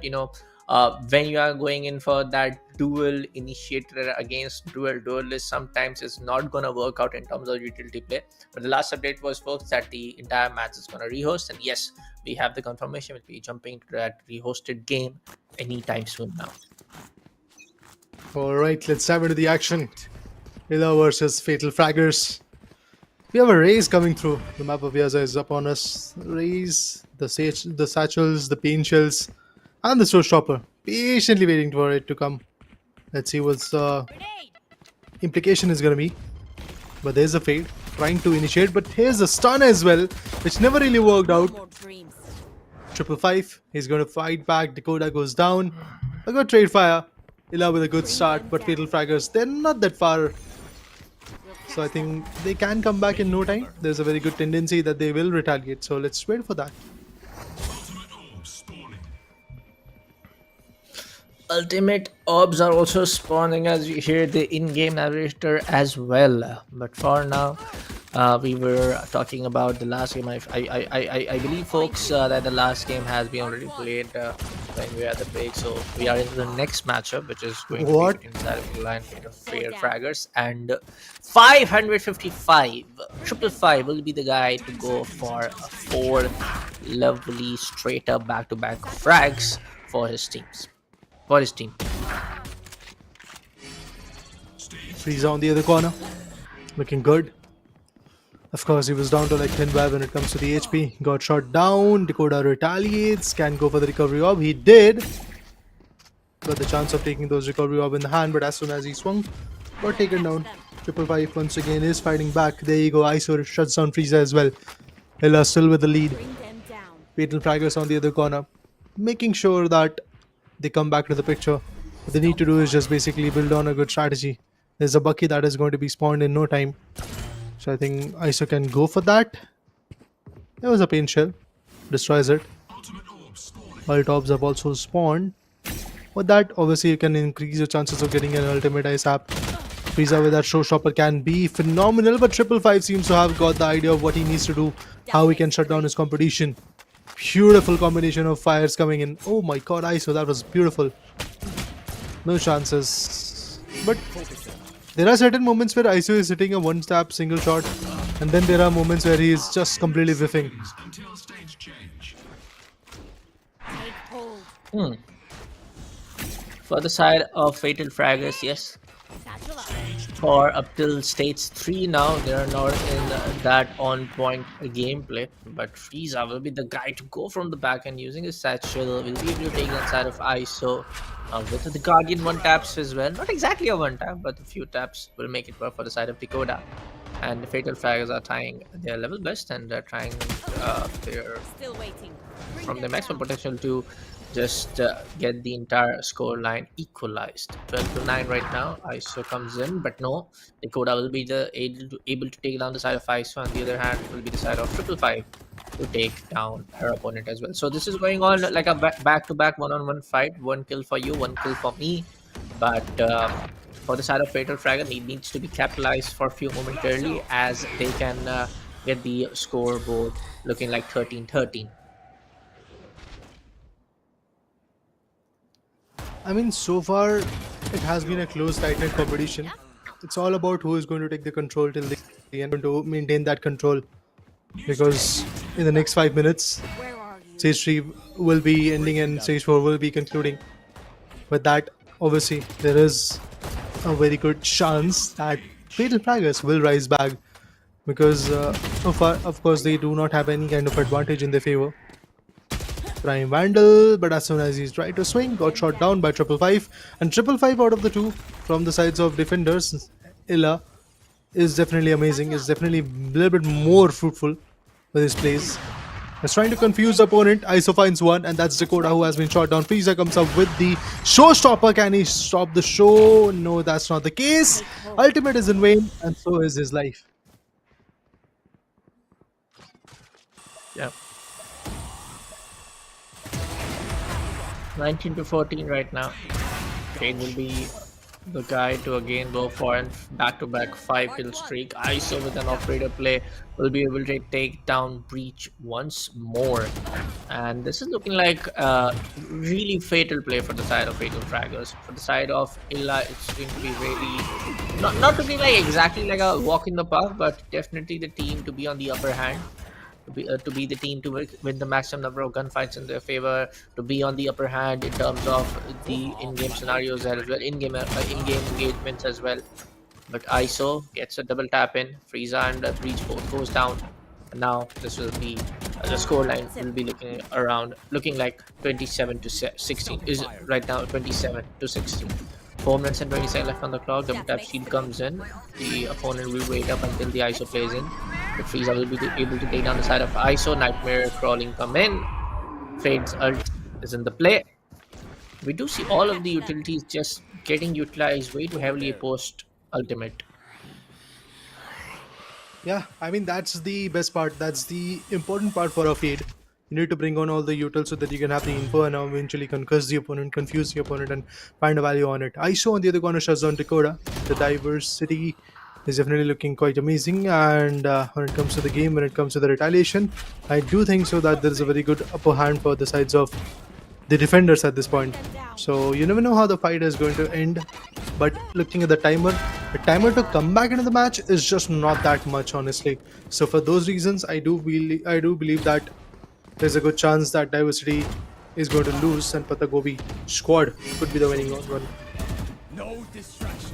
when you are going in for that dual initiator against duelist, sometimes it's not gonna work out in terms of utility play. But the last update was, folks, that the entire match is gonna rehost, and yes, we have the confirmation. We'll be jumping to that rehosted game anytime soon now. All right, let's dive into the action. Ila versus Fatal Fraggers. We have a raise coming through. The map of Yaza is upon us. Raise, the satchels, the pain shells, and the showstopper. Patiently waiting for it to come. Let's see what's the implication is going to be. But there's a fade. Trying to initiate, but here's a stun as well, which never really worked out. 555. He's going to fight back. Dakota goes down. A good trade fire. Ila with a good start, but Fatal Fraggers, they're not that far. So I think they can come back in no time. There's a very good tendency that they will retaliate. So let's wait for that. Ultimate orbs are also spawning as we hear the in-game narrator as well. But for now, we were talking about the last game. I believe, folks, that the last game has been already played when we are at the break. So we are into the next matchup, which is going to be inside of the line of Fair Fraggers. And 555, 555 will be the guy to go for 4 lovely straight up back-to-back frags for his teams. For his team. Frieza on the other corner. Looking good. Of course, he was down to like 10 when it comes to the HP. Got shot down. Dakota retaliates. Can go for the recovery orb. He did. Got the chance of taking those recovery orb in the hand, but as soon as he swung, got taken down. 555 once again is fighting back. There you go. ISO shuts down Frieza as well. Ella still with the lead. Fatal Fraggers on the other corner. Making sure that they come back to the picture. What they need to do is just basically build on a good strategy. There's a Bucky that is going to be spawned in no time. So I think ISO can go for that. There was a pain shell. Destroys it. Ult orbs have also spawned. With that, obviously you can increase your chances of getting an ultimate ice app. Frieza with that showstopper can be phenomenal, but 555 seems to have got the idea of what he needs to do, how he can shut down his competition. Beautiful combination of fires coming in. Oh my god, ISO, that was beautiful. No chances. But there are certain moments where ISO is hitting a one-tap single shot, and then there are moments where he is just completely whiffing. For the side of Fatal Fraggers, yes. For up till stage 3 now, they are not in that on-point gameplay. But Frieza will be the guy to go from the back and using his satchel will be able to take the side of ISO with the Guardian 1-taps as well. Not exactly a 1-tap, but a few taps will make it work for the side of Dakota. And the Fatal Fraggers are trying their level best and they're trying from their maximum potential to just get the entire score line equalized. 12-9 right now. ISO comes in, but no, Dakota will be able to take down the side of ISO. On the other hand, it will be the side of 555 to take down her opponent as well. So this is going on like a back-to-back one-on-one fight. 1 kill for you, 1 kill for me. But for the side of Fatal Fragger, he needs to be capitalized for a few momentarily as they can get the scoreboard looking like 13-13. I mean, so far, it has been a close, tight-knit competition. It's all about who is going to take the control till the end to maintain that control. Because in the next 5 minutes, Stage 3 will be ending and Stage 4 will be concluding. With that, obviously, there is a very good chance that Fatal Fraggers will rise back. Because so far, of course, they do not have any kind of advantage in their favor. Prime Vandal, but as soon as he's tried to swing, got shot down by 555. And 555 out of the 2 from the sides of defenders, Illa is definitely amazing, is definitely a little bit more fruitful with his plays. He's trying to confuse the opponent. ISO finds one, and that's Dakota who has been shot down. Frieza comes up with the showstopper. Can he stop the show? No, that's not the case. Ultimate is in vain, and so is his life. Yeah. 19 to 14 right now. Kane will be the guy to again go for an back-to-back 5-kill streak. ISO with an operator play will be able to take down Breach once more. And this is looking like a really fatal play for the side of Fatal Fraggers. For the side of Illa, it's going to be really... Not to be like exactly like a walk in the park, but definitely the team to be on the upper hand. To be the team to win the maximum number of gunfights in their favor, to be on the upper hand in terms of the in-game scenarios as well, in-game engagements as well. But ISO gets a double tap in, Frieza and Breach both goes down. And now this will be the scoreline will be looking like 27 to 16. Is right now 27 to 16. 4 minutes and 20 seconds left on the clock. Double tap shield comes in. The opponent will wait up until the ISO plays in. But Frieza will be able to take down the side of ISO. Nightmare crawling come in. Fade's ult is in the play. We do see all of the utilities just getting utilized way too heavily post ultimate. Yeah, I mean, that's the best part. That's the important part for a Fade. You need to bring on all the utils so that you can have the info and eventually concuss the opponent, confuse the opponent, and find a value on it. ISO on the other corner shuts down Dakota. The diversity is definitely looking quite amazing. And when it comes to the game, when it comes to the retaliation, I do think so that there is a very good upper hand for the sides of the defenders at this point. So you never know how the fight is going to end. But looking at the timer to come back into the match is just not that much, honestly. So for those reasons, I do believe that there's a good chance that Diversity is going to lose and Patagobi squad could be the winning one. No distractions.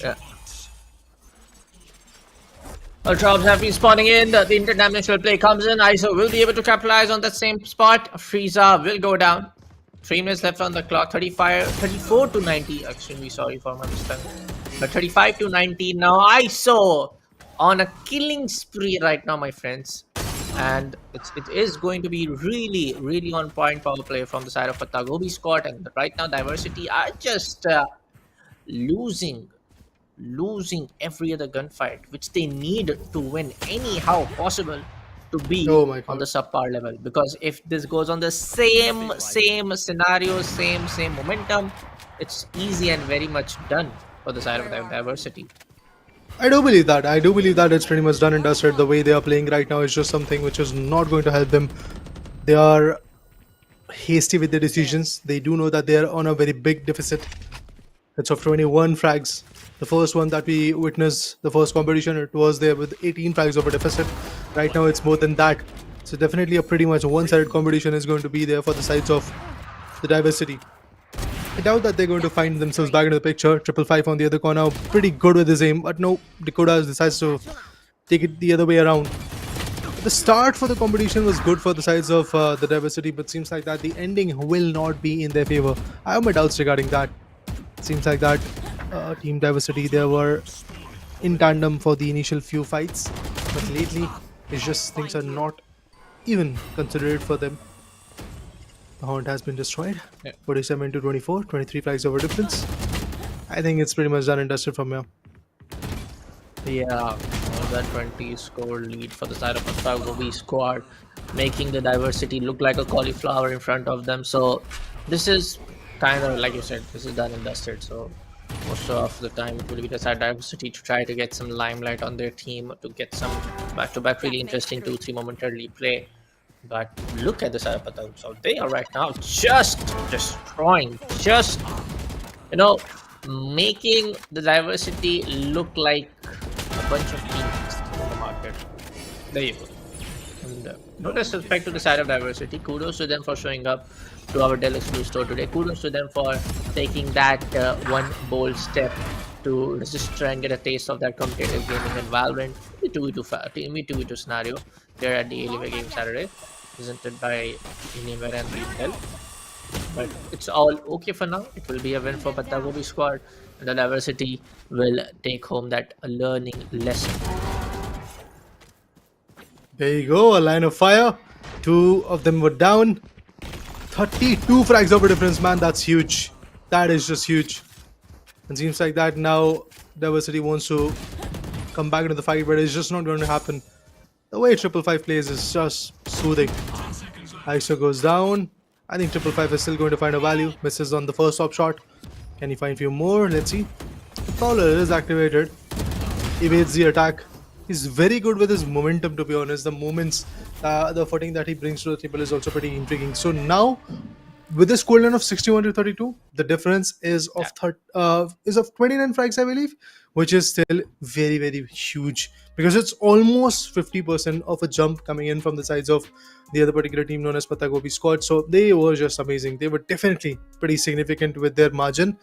Yeah. Ultra have been spawning in. The interdimensional play comes in. ISO will be able to capitalize on that same spot. Frieza will go down. 3 minutes left on the clock. 34 to 90. Extremely sorry for my mistake. But 35 to 90. Now ISO on a killing spree right now, my friends. And it is going to be really on point power play from the side of Patagobi squad. And right now, Diversity are just losing every other gunfight, which they need to win anyhow possible to be on the subpar level. Because if this goes on the same scenario, same momentum, it's easy and very much done for the side of Diversity. I do believe that. I do believe that it's pretty much done and dusted. The way they are playing right now is just something which is not going to help them. They are hasty with their decisions. They do know that they are on a very big deficit. It's of 21 frags. The first one that we witnessed, the first competition, it was there with 18 frags of a deficit. Right now it's more than that. So definitely a pretty much one-sided competition is going to be there for the sides of the Diversity. I doubt that they're going to find themselves back into the picture. 555 on the other corner, pretty good with his aim, but no, Dakota decides to take it the other way around. The start for the competition was good for the sides of the Diversity, but seems like that the ending will not be in their favor. I have my doubts regarding that. Seems like that Team Diversity, they were in tandem for the initial few fights, but lately it's just things are not even considered for them. The Haunt has been destroyed. 47 to 24, 23 flags over difference. I think it's pretty much done and dusted from here. Yeah, that 20 score lead for the side of Patagobi squad, making the Diversity look like a cauliflower in front of them. So this is kind of, like you said, this is done and dusted. So most of the time it will be the side Diversity to try to get some limelight on their team, to get some back-to-back really interesting 2-3 momentarily play. But look at the side of Patagobi. So they are right now just destroying, making the Diversity look like a bunch of teams in the market. There you go. And no disrespect to the side of Diversity. Kudos to them for showing up to our Deluxe Blue store today. Kudos to them for taking that one bold step to register and get a taste of that competitive gaming environment. 2v2 scenario here at the Alienware Gaming Saturday, presented by Alienware and Intel. But it's all okay for now. It will be a win for Patagobi squad, and the Diversity will take home that learning lesson. There you go, a line of fire. 2 of them were down. 32 frags over difference, man. That's huge. That is just huge. It seems like that now Diversity wants to come back into the fight, but it's just not going to happen. The way 555 plays is just soothing. ISO goes down. I think 555 is still going to find a value. Misses on the first top shot. Can he find a few more? Let's see. The Prowler is activated. Evades the attack. He's very good with his momentum, to be honest. The moments, the footing that he brings to the table is also pretty intriguing. So now, with this cooldown of 61 to 32, the difference is of 29 frags, I believe, which is still very, very huge, because it's almost 50% of a jump coming in from the sides of the other particular team known as Patagopi squad. So they were just amazing. They were definitely pretty significant with their margin.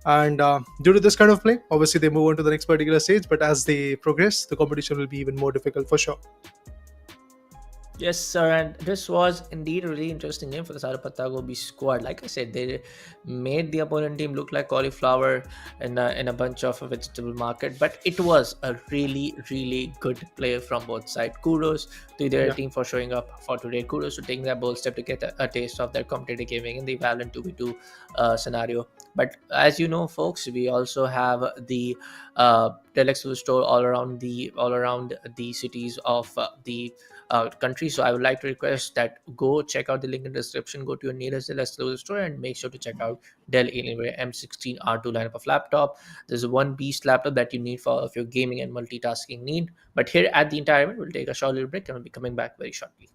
And due to this kind of play, obviously they move on to the next particular stage, but as they progress, the competition will be even more difficult for sure. Yes, sir, and this was indeed a really interesting game for the Patagopi squad. Like I said, they made the opponent team look like cauliflower in a bunch of a vegetable market, but it was a really, really good play from both sides. Kudos to their team for showing up for today. Kudos to taking that bold step to get a taste of their competitive gaming in the Valorant 2v2 scenario. But as you know, folks, we also have the Telexul store all around the cities of the country. So I would like to request that go check out the link in the description, go to your nearest Dell exclusive store, and make sure to check out Dell Alienware M16 R2 lineup of laptop. There's one beast laptop that you need for all of your gaming and multitasking need. But here at the entire event, we'll take a short little break and we'll be coming back very shortly.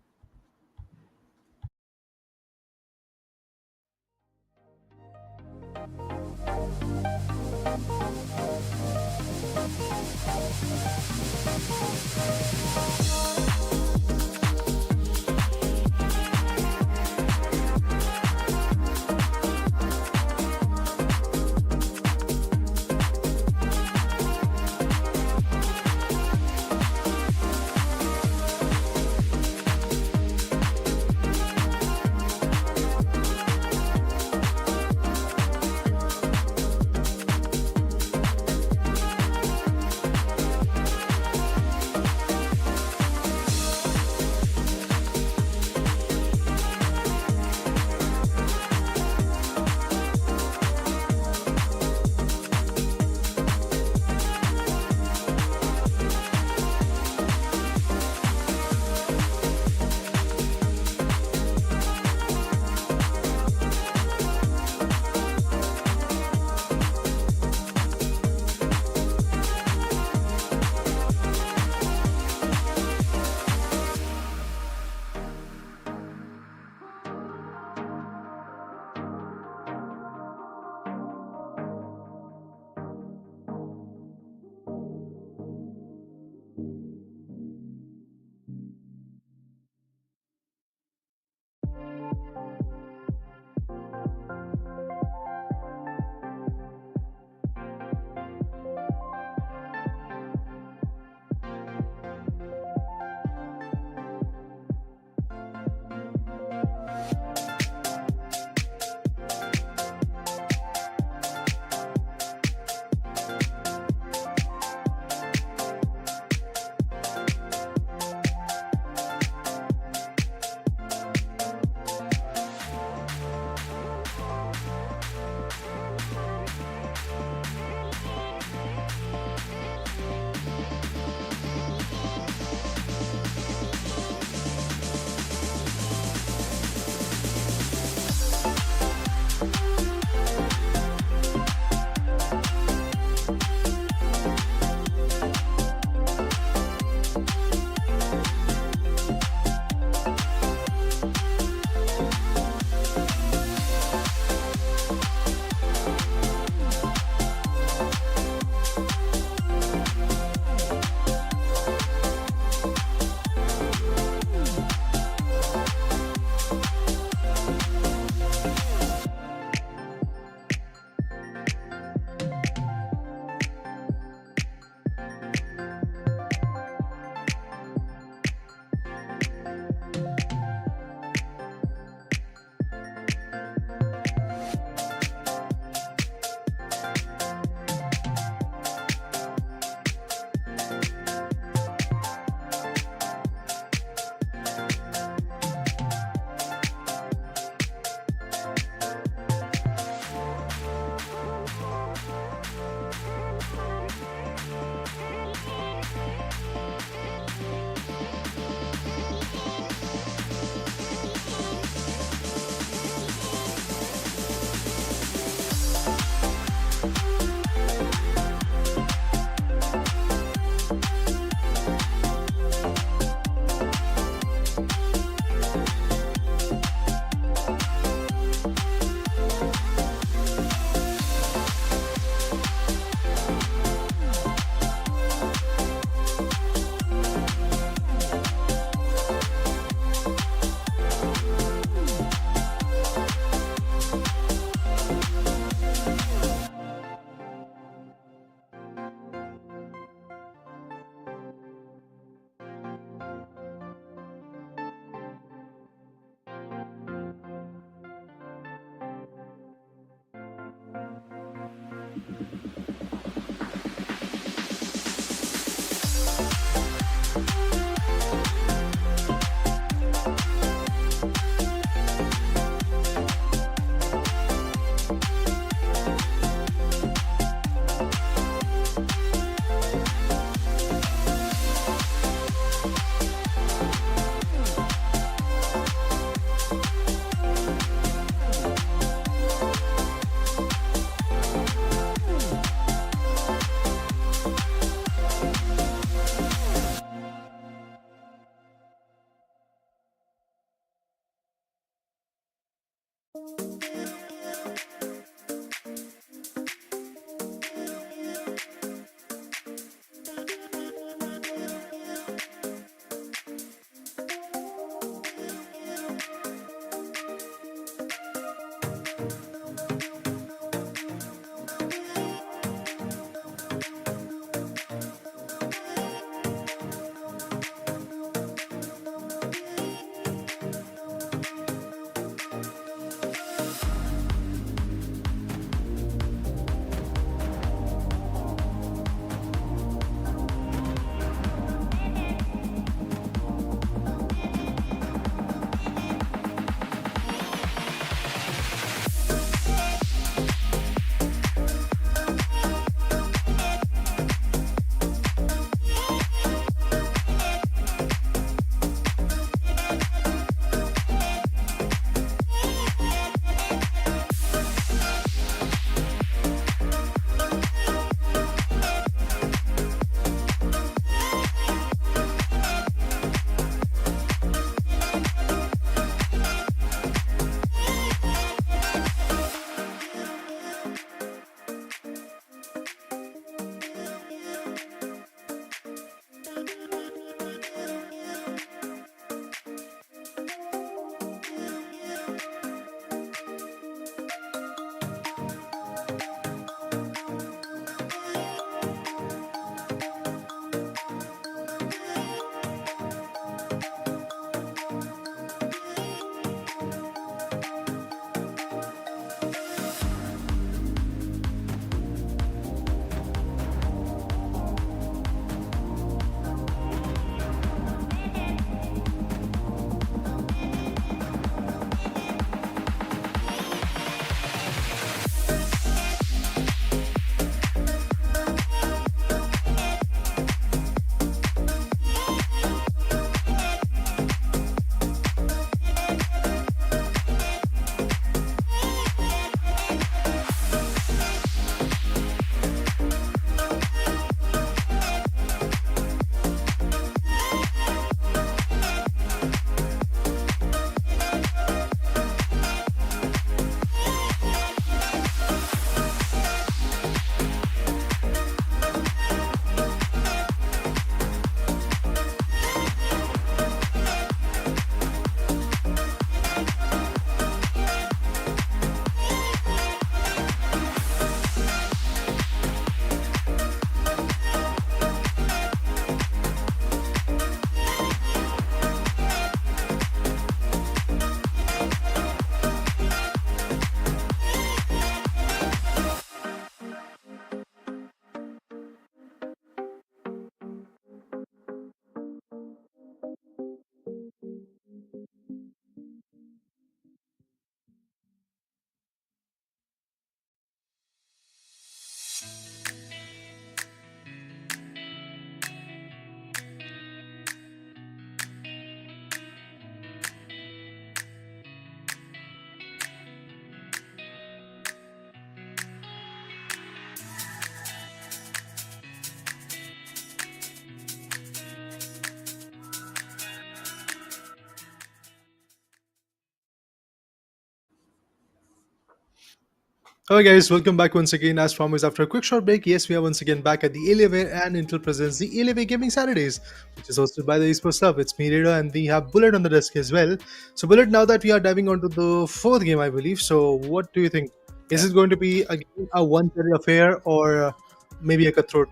Hello guys, welcome back once again. As promised, after a quick short break, yes, we are once again back at the Alienware and Intel presents the Alienware Gaming Saturdays, which is hosted by the Esports Club. It's me, Rita, and we have Bullet on the desk as well. So, Bullet, now that we are diving onto the fourth game, I believe. So, what do you think? Is it going to be a one-sided affair or maybe a cutthroat?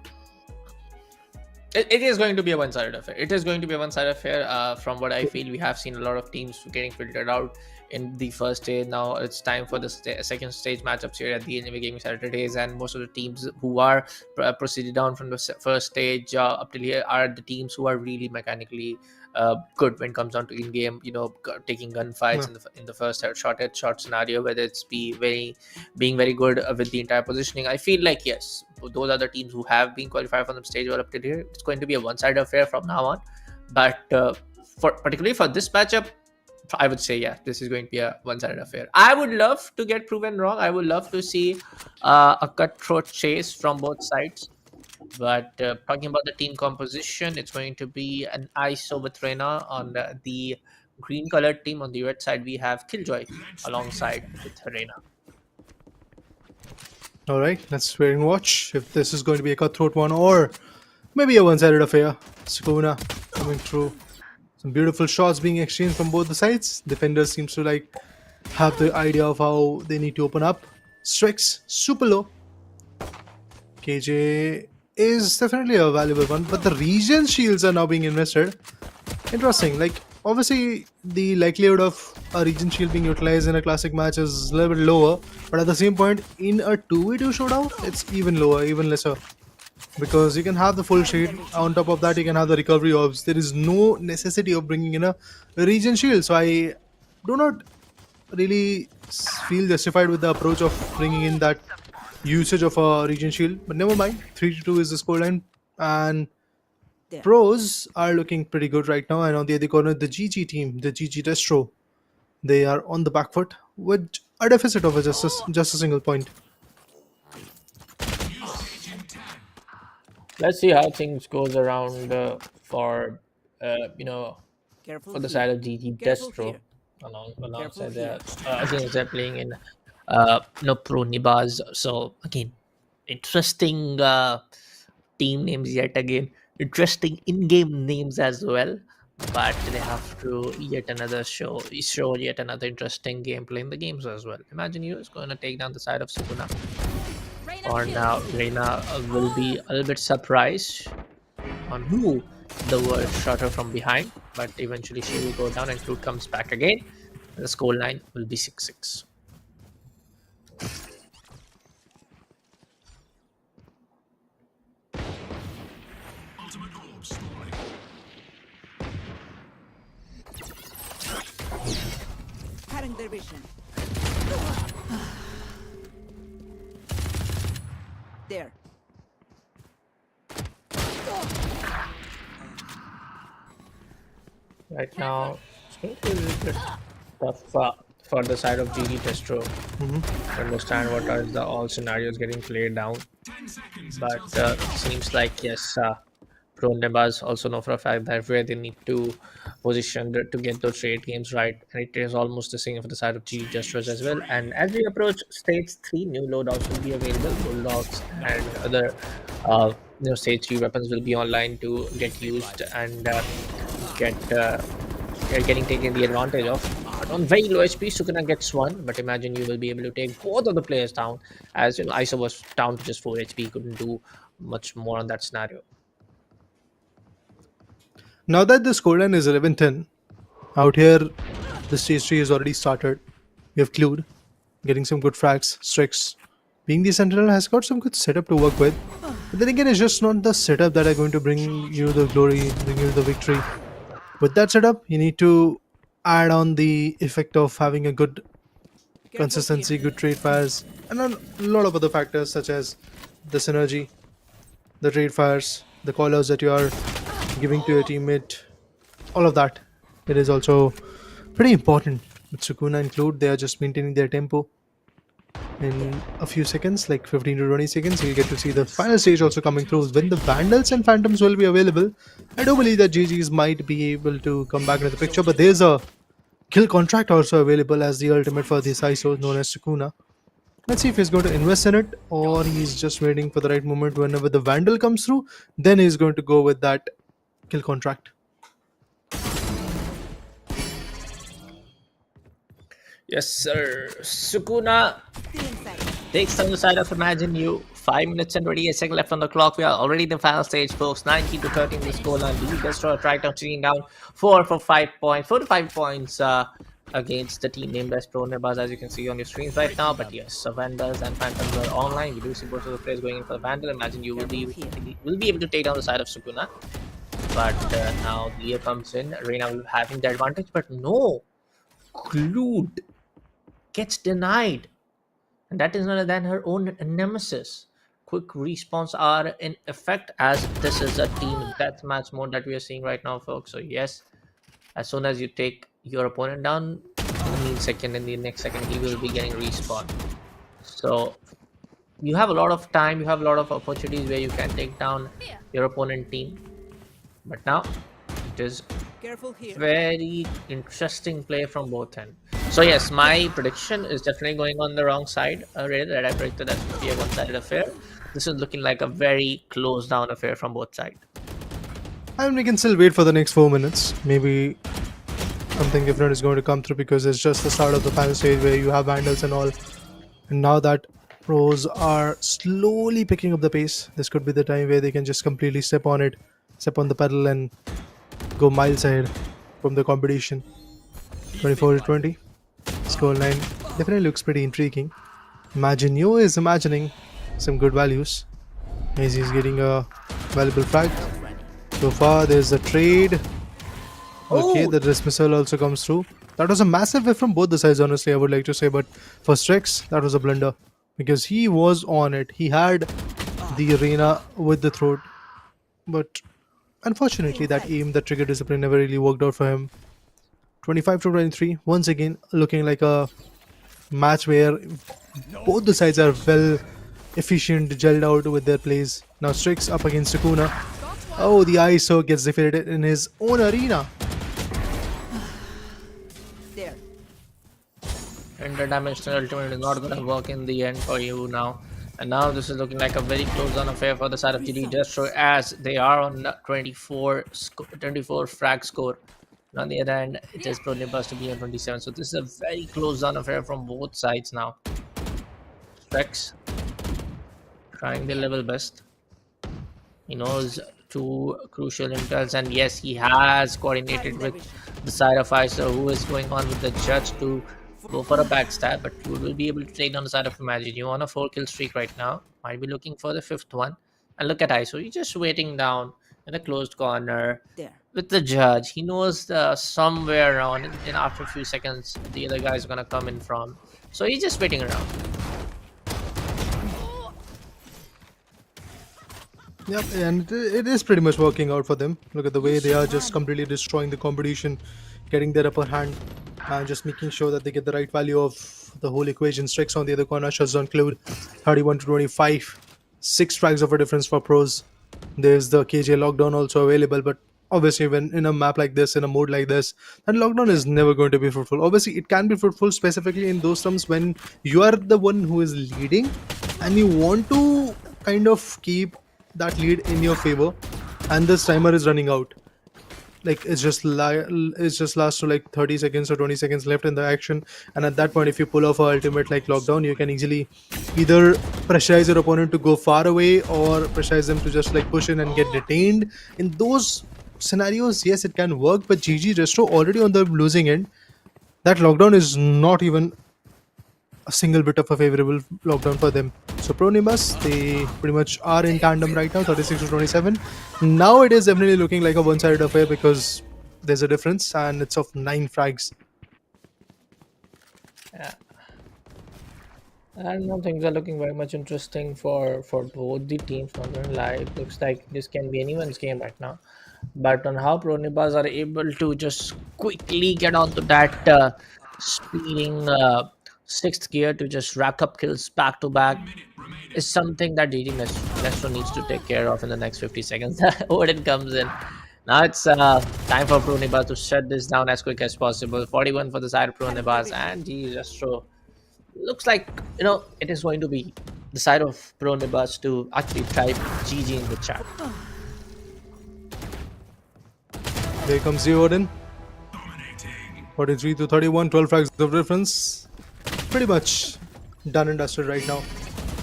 It is going to be a one-sided affair. It is going to be a one-sided affair. From what I feel, we have seen a lot of teams getting filtered out in the first stage. Now it's time for the second stage matchups here at the Alienware Gaming Saturdays, and most of the teams who are proceeded down from the first stage up till here are the teams who are really mechanically good when it comes down to in-game, taking gunfights in the first headshot scenario, whether it's being very good with the entire positioning. I feel like yes, those are the teams who have been qualified from the stage or up till here. It's going to be a one-sided affair from now on, but particularly for this matchup, I would say, yeah, this is going to be a one-sided affair. I would love to get proven wrong. I would love to see a cutthroat chase from both sides. But talking about the team composition, it's going to be an ISO with Reina on the green-colored team. On the red side, we have Killjoy alongside with Reina. All right, let's wait and watch if this is going to be a cutthroat one or maybe a one-sided affair. Sukuna coming through. Some beautiful shots being exchanged from both the sides. Defenders seems to have the idea of how they need to open up. Strix super low. KJ is definitely a valuable one, but the region shields are now being invested. Interesting. Obviously the likelihood of a region shield being utilized in a classic match is a little bit lower, but at the same point in a 2v2 showdown it's even lower, even lesser, because you can have the full shield. On top of that, you can have the recovery orbs. There is no necessity of bringing in a region shield, so I do not really feel justified with the approach of bringing in that usage of a region shield. But never mind, 3-2 is the scoreline, and Pros are looking pretty good right now. And on the other corner, the GG team, the GG Destro, they are on the back foot with a deficit of just a single point. Let's see how things goes around for the side of GG Destro alongside against they're playing in Pro Nibaz. So again, interesting team names yet again, interesting in-game names as well. But they have to show yet another interesting gameplay in the games as well. Imagine you is going to take down the side of Sukuna. Or now Reina will be a little bit surprised on who the world shot her from behind, but eventually she will go down and Clute comes back again. And the scoreline will be 6-6. Cutting their vision. There. Right now, it's going to be a little bit tough for the side of GG Destro to understand what are the all scenarios getting played down. But seems like yes, Pro Nebas also know for a fact that where they need to position to get those trade games right, and it is almost the same for the side of GG Destro as well. And as we approach stage 3, new loadouts will be available. Bulldogs and other stage 3 weapons will be online to get used and getting taken the advantage of. But on very low HP, Sukuna gets one, but imagine you will be able to take both of the players down, as ISO was down to just 4 HP, couldn't do much more on that scenario. Now that the scoreline is 11-10, out here the stage 3 has already started. We have Clued getting some good frags. Strix, being the Sentinel, has got some good setup to work with. But then again, it's just not the setup that are going to bring you the glory, bring you the victory. With that setup, you need to add on the effect of having a good consistency, good trade fires, and a lot of other factors such as the synergy, the trade fires, the callouts that you are giving to your teammate, all of that. It is also pretty important. With Sukuna and Clute, they are just maintaining their tempo. In a few seconds, like 15 to 20 seconds, you'll get to see the final stage also coming through. When the Vandals and Phantoms will be available, I do believe that GGs might be able to come back into the picture, but there's a kill contract also available as the ultimate for this ISO known as Sukuna. Let's see if he's going to invest in it or he's just waiting for the right moment. Whenever the Vandal comes through, then he's going to go with that kill contract. Yes, sir. Sukuna takes on the side of Imagine You. 5 minutes and 28 seconds left on the clock. We are already in the final stage, folks. 19 to 13 the scoreline. GG Destro tracked down, down 4 to 5 points against the team named as Pro Nebas, as you can see on your screens right now. But yes, Vandals and Phantoms are online. We do see both of the players going in for the Vandal. Imagine you will be able to take down the side of Sukuna. But now Leo comes in. Reina will having the advantage, but no. Clued gets denied. And that is none other than her own nemesis. Quick respawns are in effect, as this is a team deathmatch mode that we are seeing right now, folks. So yes, as soon as you take your opponent down, in the next second he will be getting respawned. So you have a lot of time, you have a lot of opportunities where you can take down your opponent team. But now it is very interesting play from both ends. So yes, my prediction is definitely going on the wrong side. That I predicted that would be a one-sided affair. This is looking like a very closed down affair from both sides. And we can still wait for the next 4 minutes. Maybe something different is going to come through, because it's just the start of the final stage where you have Vandals and all. And now that pros are slowly picking up the pace, this could be the time where they can just completely step on the pedal and go miles ahead from the competition. 24-20. Scoreline definitely looks pretty intriguing. Imagine you is imagining some good values. As he's getting a valuable frag. So far, there's a trade. Okay, the dismissal also comes through. That was a massive hit from both the sides, honestly, I would like to say. But for Strex, that was a blunder, because he was on it. He had the arena with the throat. But unfortunately, that aim, the trigger discipline never really worked out for him. 25-23. Once again, looking like a match where both the sides are well efficient, gelled out with their plays. Now Strix up against Sukuna. Oh, the ISO gets defeated in his own arena. There. Interdimensional ultimate is not going to work in the end for you now. And now this is looking like a very close on affair for the side of GG Destro, as they are on 24 frag score. And on the other hand, it is Pro Nebas to be on 27. So this is a very close on affair from both sides now. Strex trying their level best. He knows two crucial intels, and yes, he has coordinated with the side of ISO, who is going on with the judge to go for a backstab, but you will be able to take down the side of Imagine. You on a 4-kill streak right now. Might be looking for the 5th one. And look at ISO. He's just waiting down in a closed corner with the judge. He knows somewhere around, and after a few seconds, the other guy is going to come in from. So he's just waiting around. Yep, and it is pretty much working out for them. Look at the way they are just completely destroying the competition, getting their upper hand, and just making sure that they get the right value of the whole equation. Strix on the other corner shuts down Clued, 31-25. 6 frags of a difference for pros. There's the KJ lockdown also available, but obviously when in a map like this, in a mode like this, then lockdown is never going to be fruitful. Obviously it can be fruitful specifically in those terms when you are the one who is leading and you want to kind of keep that lead in your favor, and this timer is running out. Like it's just lasts to like 30 seconds or 20 seconds left in the action, and at that point if you pull off an ultimate like lockdown, you can easily either pressurize your opponent to go far away or pressurize them to just like push in and get detained. In those scenarios, yes, it can work, but GG Destro already on the losing end. That lockdown is not even a single bit of a favorable lockdown for them. So Pro Nebas, they pretty much are in tandem right now, 36-27. Now it is definitely looking like a one-sided affair because there's a difference and it's of 9 frags. Yeah. I don't know, things are looking very much interesting for both the teams. Not gonna lie, it looks like this can be anyone's game right now. But on how Pro Nebas are able to just quickly get onto that speeding 6th gear to just rack up kills back to back is something that GG Destro needs to take care of in the next 50 seconds. Odin comes in. Now it's time for Pro Nebas to shut this down as quick as possible. 41 for the side of Pro Nebas, and GG Destro looks like, you know, it is going to be the side of Pro Nebas to actually type GG in the chat. There comes the Odin. 43-31, 12 frags of difference. Pretty much done and dusted right now.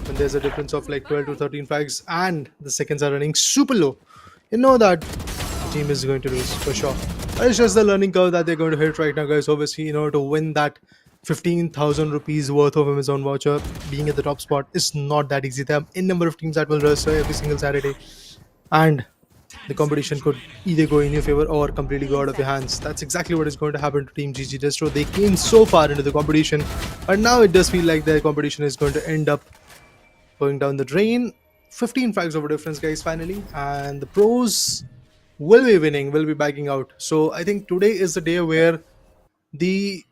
And there's a difference of like 12 to 13 frags, and the seconds are running super low. You know that team is going to lose for sure. But it's just the learning curve that they're going to hit right now, guys. Obviously, in order to win that 15,000 rupees worth of Amazon voucher, being at the top spot is not that easy. There are a number of teams that will register every single Saturday, and the competition could either go in your favor or completely go out of your hands. That's exactly what is going to happen to Team GG Destro. They came so far into the competition, but now it does feel like their competition is going to end up going down the drain. 15 frags over difference, guys, finally, and the pros will be winning, will be backing out. So I think today is the day where the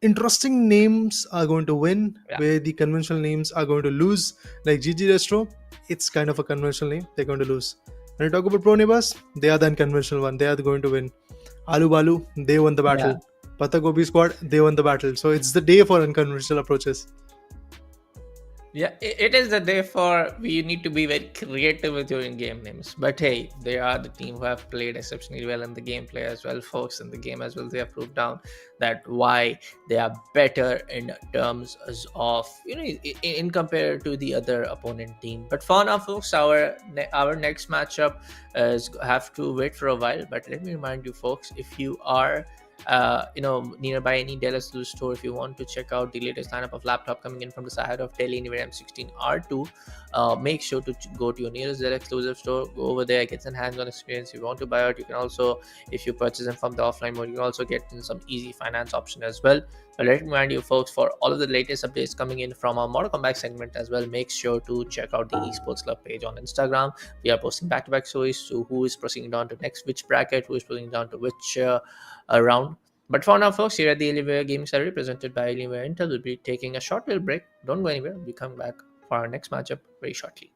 interesting names are going to win, Yeah. where the conventional names are going to lose. Like GG Destro, it's kind of a conventional name, they're going to lose. When you talk about pro neighbors, they are the unconventional one, they are going to win. Aalu Balu, they won the battle. Yeah. Pata Gobi squad, they won the battle. So it's the day for unconventional approaches. Yeah, it is the day for we need to be very creative with your in-game names. But hey, they are the team who have played exceptionally well in the gameplay as well, folks. In the game as well, they have proved down that why they are better in terms of in compared to the other opponent team. But for now, folks, our next matchup is have to wait for a while. But let me remind you, folks, if you are nearby any Dell Exclusive store, if you want to check out the latest lineup of laptop coming in from the side of Dell Alienware M16 R2, make sure to go to your nearest Dell Exclusive store, go over there, get some hands-on experience. If you want to buy it, you can also, if you purchase them from the offline mode, you can also get some easy finance option as well. But let me remind you, folks, for all of the latest updates coming in from our Mortal Kombat segment as well, make sure to check out the Esports Club page on Instagram. We are posting back-to-back stories to who is proceeding down to next which bracket, who is proceeding down to which round. But for now, folks, here at the Alienware Gaming Saturday presented by Alienware Intel, we'll be taking a short little break. Don't go anywhere. We'll be coming back for our next matchup very shortly.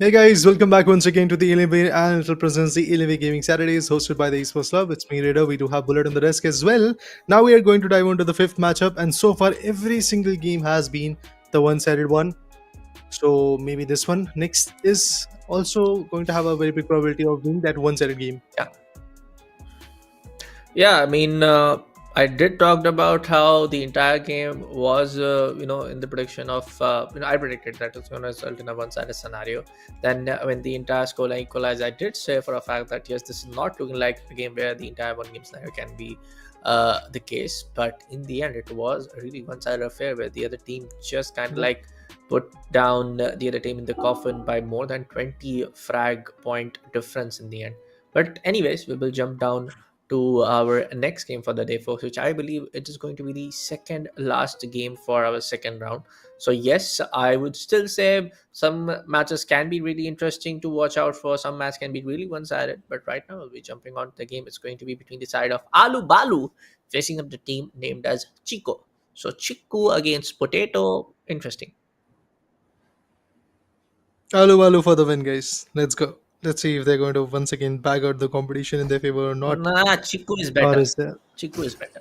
Hey guys, welcome back once again to the Alienware and it represents the Alienware Gaming Saturdays hosted by the Esports Club. It's me, Raider. We do have Bullet on the desk as well. Now we are going to dive into the fifth matchup, and so far every single game has been the one-sided one. So maybe this one next is also going to have a very big probability of being that one-sided game. Yeah, I mean, I did talked about how the entire game was, in the prediction of, I predicted that it's going to result in a one-sided scenario. Then when the entire scoreline equalized, I did say for a fact that yes, this is not looking like a game where the entire one-game scenario can be the case. But in the end, it was a really one-sided affair where the other team just kind of like put down the other team in the coffin by more than 20 frag point difference in the end. But anyways, we will jump down to our next game for the day, folks, which I believe it is going to be the second last game for our second round. So yes, I would still say some matches can be really interesting to watch out for. Some matches can be really one-sided, but right now we'll be jumping on the game. It's going to be between the side of Aalu Balu facing up the team named as Chiku. So Chiku against Potato, interesting. Alu for the win, guys. Let's go. Let's see if they're going to once again bag out the competition in their favor or not. Nah, Chiku is Or better. is there? Chiku is better.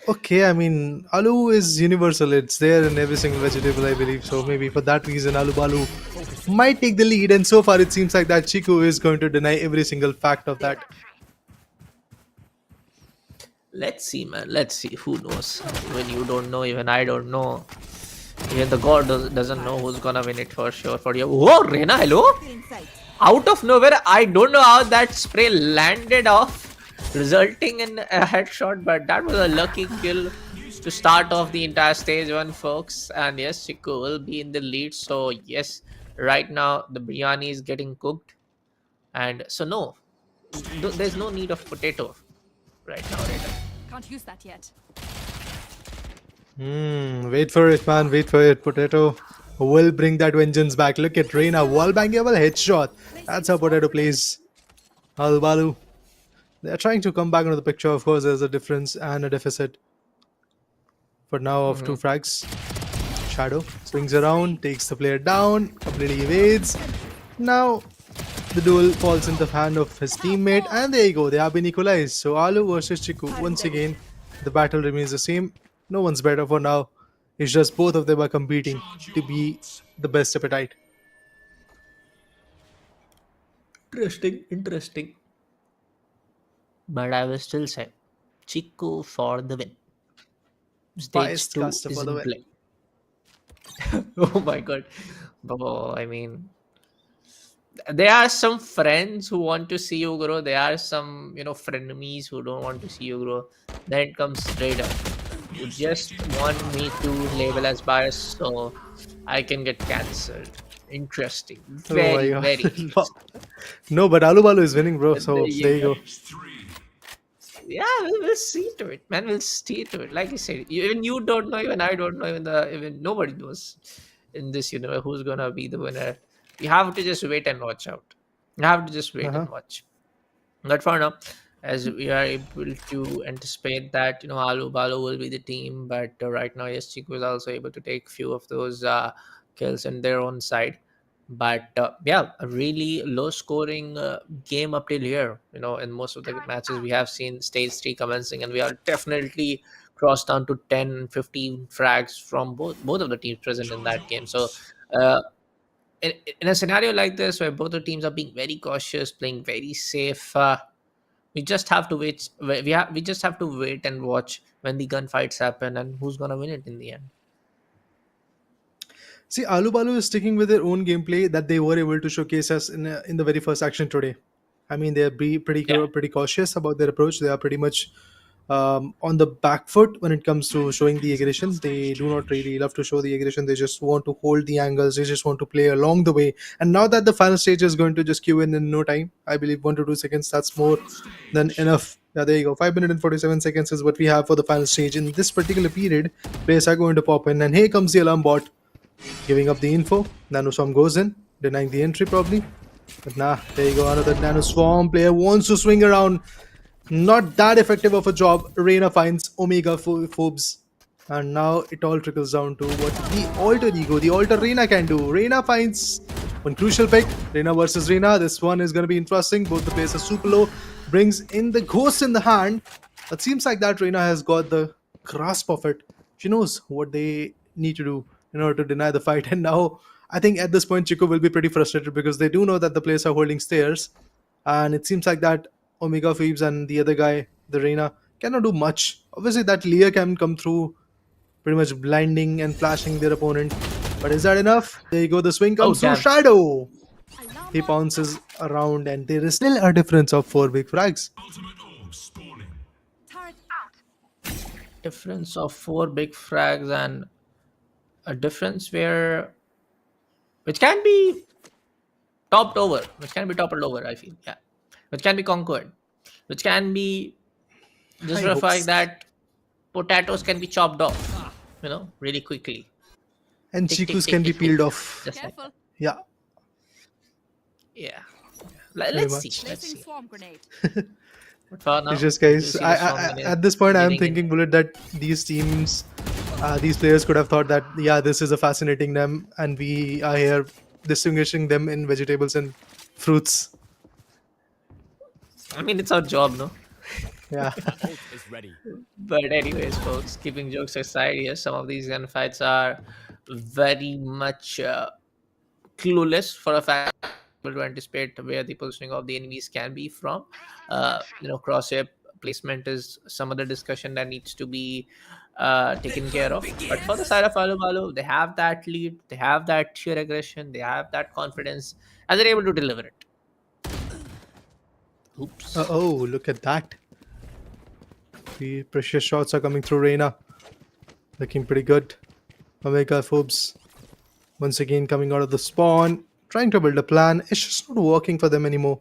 Okay, I mean, Alu is universal. It's there in every single vegetable, I believe. So maybe for that reason, Alu Balu might take the lead. And so far, it seems like that Chiku is going to deny every single fact of that. Let's see, man. Let's see. Who knows? Even you don't know. Even I don't know. Even the god doesn't know who's gonna win it for sure. For you. Whoa, Reina, hello? Out of nowhere, I don't know how that spray landed off, resulting in a headshot, but that was a lucky kill to start off the entire stage one, folks. And yes, Chiku will be in the lead. So yes, right now the biryani is getting cooked, and so no, there's no need of Potato. right now, Raider. Can't use that yet. Wait for it, man. Wait for it. Potato will bring that vengeance back. Look at Reina. Wall bangable headshot. That's how Potato plays. Balu. They are trying to come back into the picture. Of course, there's a difference and a deficit. For now, of 2 frags. Shadow swings around, takes the player down, completely evades. Now, the duel falls in the hand of his teammate, and there you go. They have been equalized. So, Aalu versus Chiku. Once again, the battle remains the same. No one's better for now. It's just both of them are competing to be the best appetite. Interesting. But I will still say Chiku for the win. Stage Biased 2 caster is for the in win. play. Oh my god. Oh, I mean, there are some friends who want to see you grow. There are some, frenemies who don't want to see you grow. Then it comes straight up. You just want me to label as biased so I can get cancelled. Interesting. Oh my Very, God. very interesting. No, but Balu is winning, bro. So, There there you go. Yeah, we'll see to it, man. We'll see to it. Like I said, even you don't know, even I don't know, even nobody knows in this universe who's gonna be the winner. You have to just wait and watch out. You have to just wait and watch. But for now, as we are able to anticipate that Aalu Balu will be the team, but right now, yes, Chiku is also able to take few of those kills in their own side. But yeah, a really low scoring game up till here. In most of the matches we have seen stage 3 commencing, and we are definitely crossed down to 10, 15 frags from both of the teams present in that game. So uh, in a scenario like this where both the teams are being very cautious, playing very safe, we just have to wait. We just have to wait and watch when the gunfights happen and who's gonna win it in the end. See, Aalu Balu is sticking with their own gameplay that they were able to showcase us in the very first action today. I mean, they're Yeah. pretty cautious about their approach. They are pretty much on the back foot when it comes to showing the aggression. They do not really love to show the aggression. They just want to hold the angles. They just want to play along the way. And now that the final stage is going to just queue in no time, I believe 1 to 2 seconds, that's more than enough. Yeah, there you go. 5 minutes and 47 seconds is what we have for the final stage. In this particular period, players are going to pop in, and here comes the alarm bot giving up the info. Nanoswarm goes in, denying the entry probably. But nah, there you go. Another Nanoswarm player wants to swing around. Not that effective of a job. Reina finds Omega Phobes. And now it all trickles down to what the alter ego, the alter Reina can do. Reina finds one crucial pick. Reina versus Reina. This one is going to be interesting. Both the players are super low. Brings in the ghost in the hand. It seems like that Reina has got the grasp of it. She knows what they need to do in order to deny the fight. And now I think at this point Chiku will be pretty frustrated because they do know that the players are holding stairs. And it seems like that Omega Phoebes and the other guy, the Reina, cannot do much. Obviously that Leah can come through pretty much blinding and flashing their opponent. But is that enough? There you go, the swing comes through. damn. Shadow! He pounces around and there is still a difference of 4 big frags. Turret out. Difference of 4 big frags and a difference which can be toppled over, I feel. Yeah. Which can be conquered. Which can be just High for the fact hopes. that potatoes can be chopped off, really quickly. And Tick, tick, Chikus tick, can be tick, peeled tick. off. Just like Careful. Yeah. Yeah. Very Let's much. see. Let's Placing see. swarm grenade. But for now, It's just, we do guys, see the I, swarm I, grenade at this point I am getting in. thinking, Bullet, that these teams, these players could have thought that, yeah, this is a fascinating them and we are here distinguishing them in vegetables and fruits. I mean, it's our job, no? Yeah. Ult is ready. But anyways, folks, keeping jokes aside, yes, some of these gunfights are very much clueless for a fact to anticipate where the positioning of the enemies can be from. Crosshair placement is some other discussion that needs to be taken care of. But for the side of Alu, they have that lead, they have that sheer aggression, they have that confidence, and they're able to deliver it. Oops. Oh, look at that. The precious shots are coming through Reina. Looking pretty good. Omega Phobes once again coming out of the spawn, trying to build a plan. It's just not working for them anymore.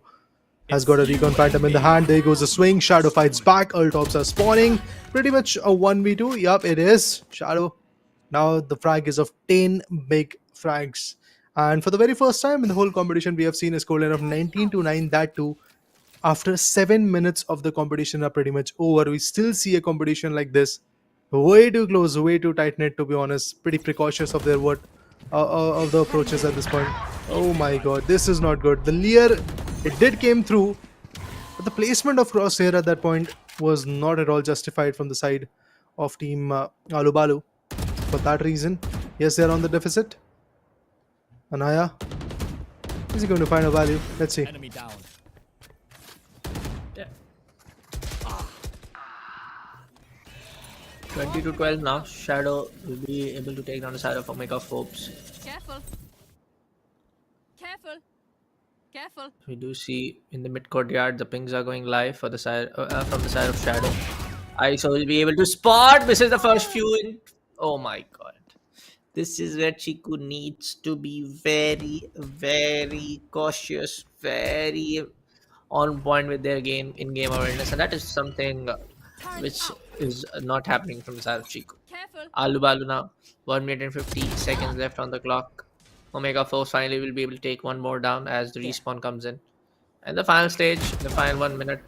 has got a recon phantom in the hand. There goes the swing. Shadow fights back. Tops are spawning. Pretty much a 1v2. Yup, it is. Shadow. Now the frag is of 10 big frags. And for the very first time in the whole competition, we have seen a scoreline of 19-9. That too, after 7 minutes of the competition are pretty much over. We still see a competition like this. Way too close, way too tight knit, to be honest. Pretty precautious of their of the approaches at this point. Oh my god, this is not good. The Lear, it did came through, but the placement of crosshair at that point was not at all justified from the side of team Aalu Balu. For that reason, yes, they're on the deficit. Anaya, is he going to find a value? Let's see. Enemy down. Yeah. 20-12 now. Shadow will be able to take down the side of Omega Phobes. Careful. Careful. Careful. We do see in the mid courtyard the pings are going live for the side from the side of Shadow. ISO will be able to spot. This is the first few in. Oh my god. This is where Chiku needs to be very, very cautious, very on point with their in-game awareness, and that is something which is not happening from the side of Chiku. Careful. Aalu Balu now, 1 minute and 50 seconds left on the clock. Omega Force finally will be able to take one more down as the respawn comes in. And the final stage, the final 1 minute,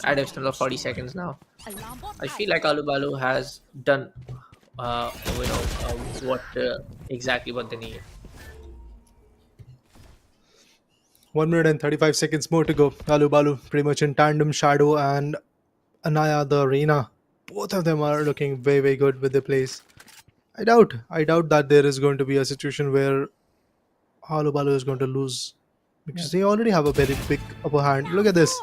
additional of 40 seconds now. Alarm bot I feel like Aalu Balu has done, exactly what they need. 1 minute and 35 seconds more to go. Aalu Balu pretty much in tandem. Shadow and Anaya, the Reina, both of them are looking very, very good with their plays. I doubt that there is going to be a situation where Aalu Balu is going to lose, because they already have a very big upper hand. Look at this.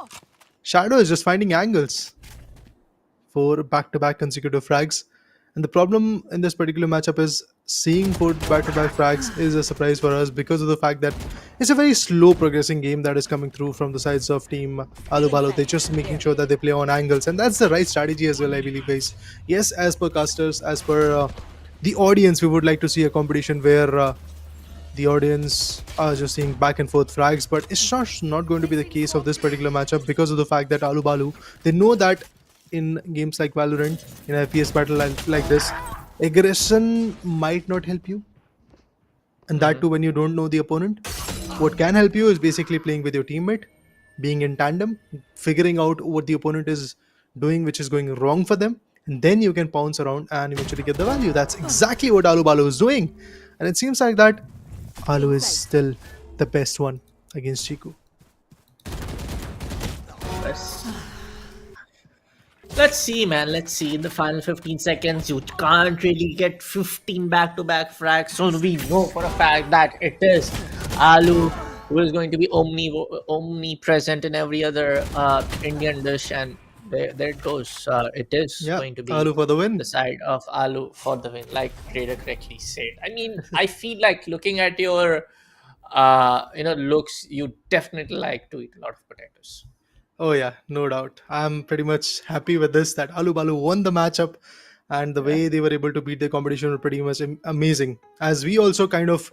Shadow is just finding angles for back-to-back consecutive frags. And the problem in this particular matchup is seeing 4 back-to-back frags is a surprise for us because of the fact that it's a very slow progressing game that is coming through from the sides of team Aalu Balu. They're just making sure that they play on angles, and that's the right strategy as well, I believe, guys. Yes, as per casters, as per the audience, we would like to see a competition where the audience are just seeing back and forth frags, but it's just not going to be the case of this particular matchup because of the fact that Aalu Balu, they know that in games like Valorant, in a FPS battle like this, aggression might not help you, and that too when you don't know the opponent. What can help you is basically playing with your teammate, being in tandem, figuring out what the opponent is doing which is going wrong for them, and then you can pounce around and eventually get the value. That's exactly what Aalu Balu is doing, and it seems like that Aalu is still the best one against Chiku. Let's see, man. Let's see. In the final 15 seconds, you can't really get 15 back-to-back frags. So we know for a fact that it is Aalu who is going to be omnipresent in every other Indian dish. And there it goes. It is going to be Aalu for the win. the side of Aalu for the win, like Trader correctly said. I mean, I feel like looking at your looks, you definitely like to eat a lot of potatoes. Oh yeah, no doubt. I'm pretty much happy with this, that Aalu Balu won the matchup, and the way they were able to beat the competition were pretty much amazing. As we also kind of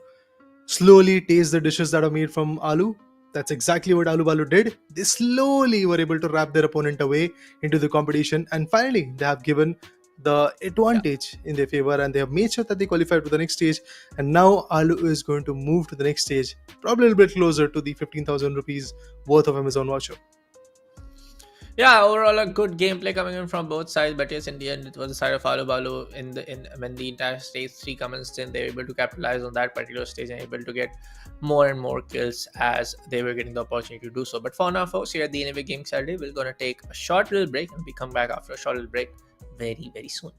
slowly taste the dishes that are made from Aalu, that's exactly what Aalu Balu did. They slowly were able to wrap their opponent away into the competition, and finally they have given the advantage in their favor, and they have made sure that they qualified to the next stage. And now Aalu is going to move to the next stage, probably a little bit closer to the 15,000 rupees worth of Amazon voucher. Yeah, overall a good gameplay coming in from both sides, but yes, in the end it was the side of Aalu Balu when the entire stage 3 commenced in. They were able to capitalize on that particular stage and able to get more and more kills as they were getting the opportunity to do so. But for now, folks, here at the Alienware Gaming Saturday, we're gonna take a short little break, and we come back after a short little break very, very soon.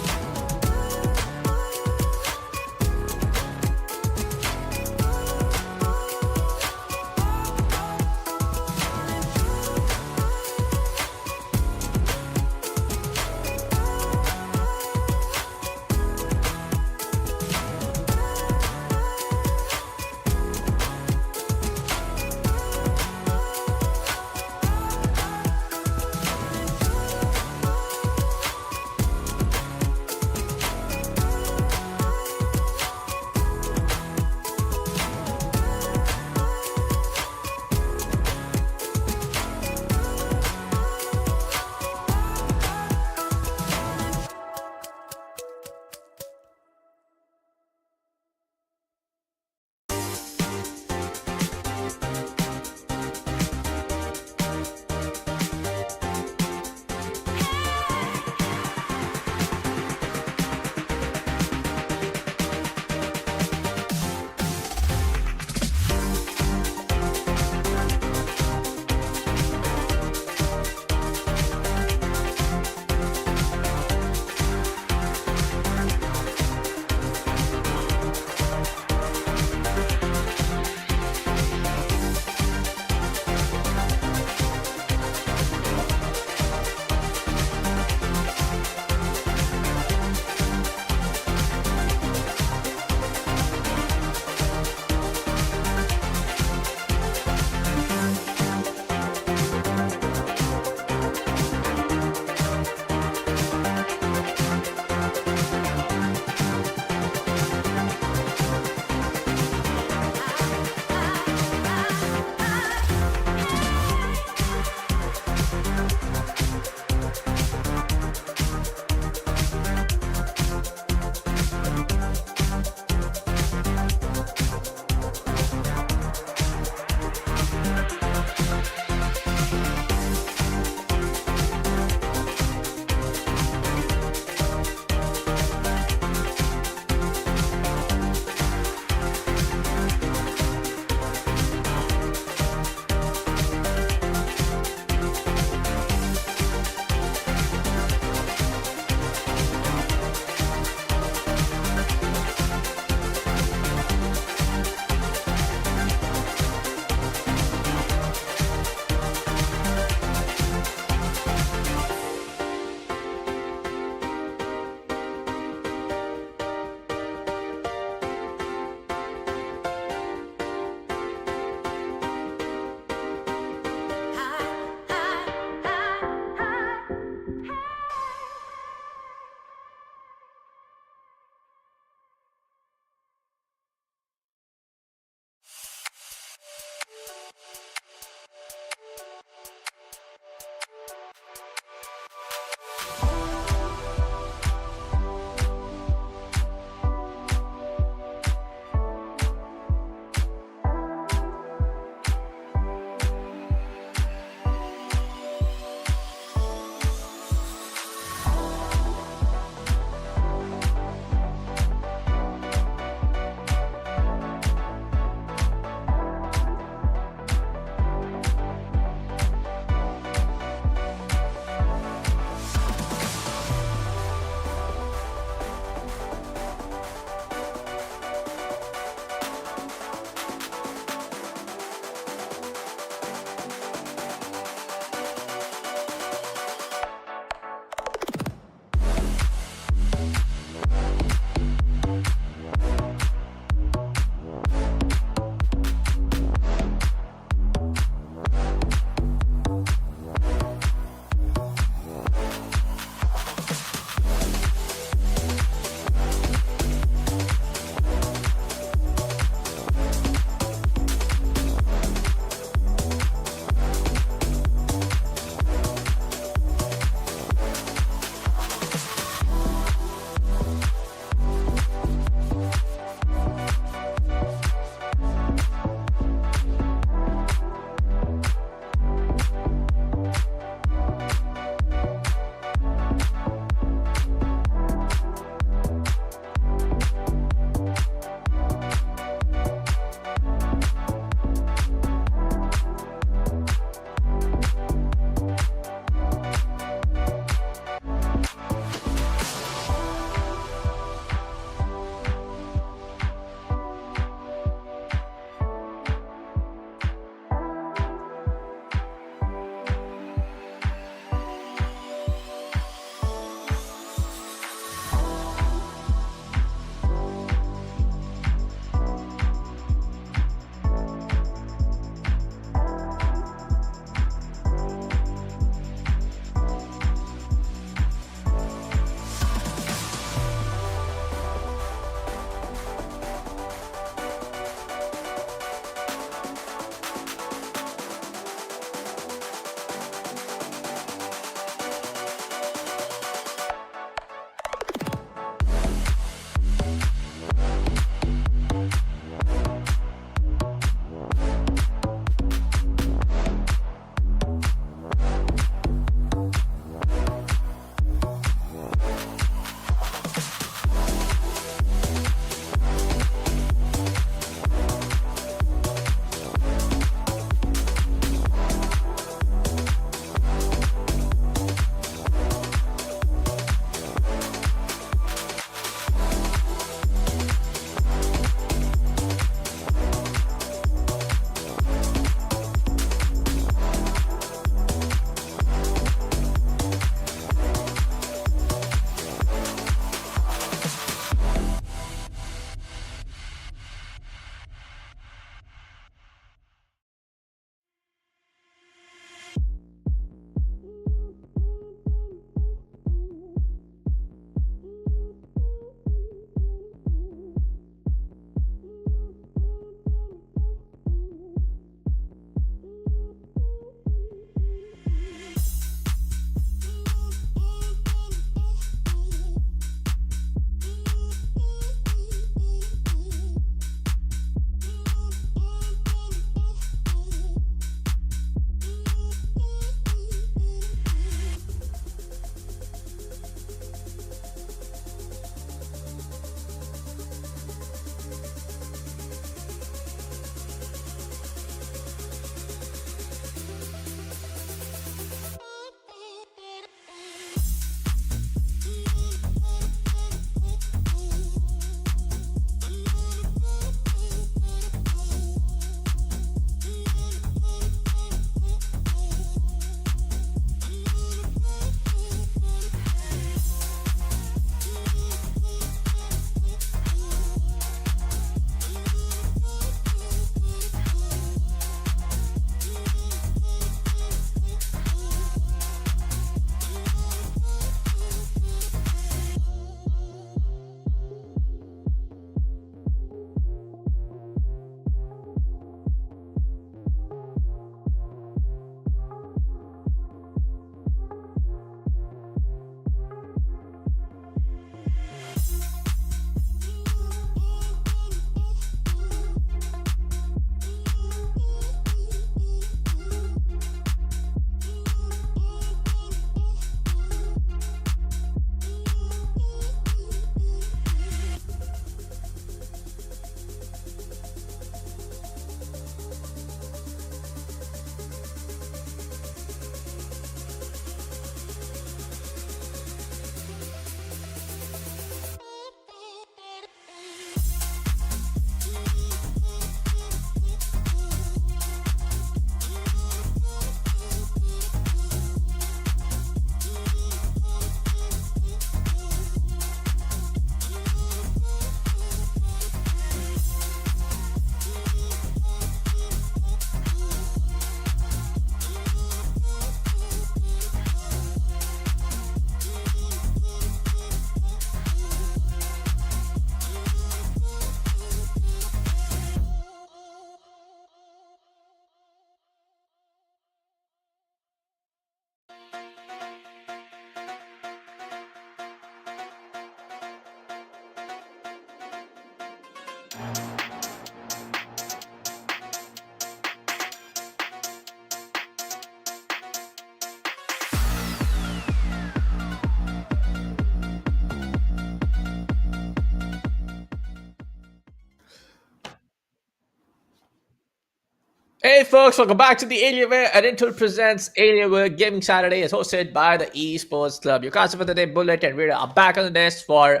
Hey folks, welcome back to the Alienware. Arintul presents Alienware Gaming Saturday. It's hosted by the Esports Club. Your caster for the day, Bullet, and we are back on the desk for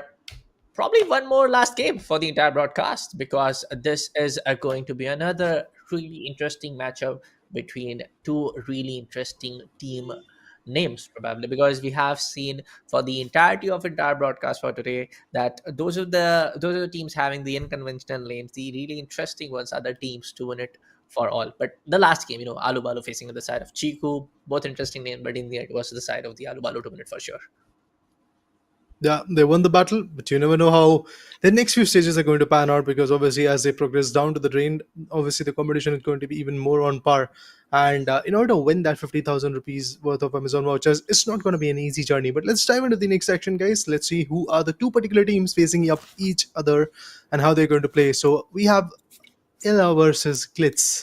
probably one more last game for the entire broadcast, because this is going to be another really interesting matchup between two really interesting team names, probably, because we have seen for the entirety of entire broadcast for today that those are the teams having the unconventional names. The really interesting ones are the teams to win it for all. But the last game, Aalu Balu facing on the side of Chiku, both interesting names, but in the end it was the side of the Aalu Balu to win it for sure. Yeah, they won the battle, but you never know how the next few stages are going to pan out, because obviously as they progress down to the drain, obviously the competition is going to be even more on par. And in order to win that 50,000 rupees worth of Amazon vouchers, it's not going to be an easy journey. But let's dive into the next section, guys. Let's see who are the two particular teams facing up each other and how they're going to play. So we have Ella versus Glitz.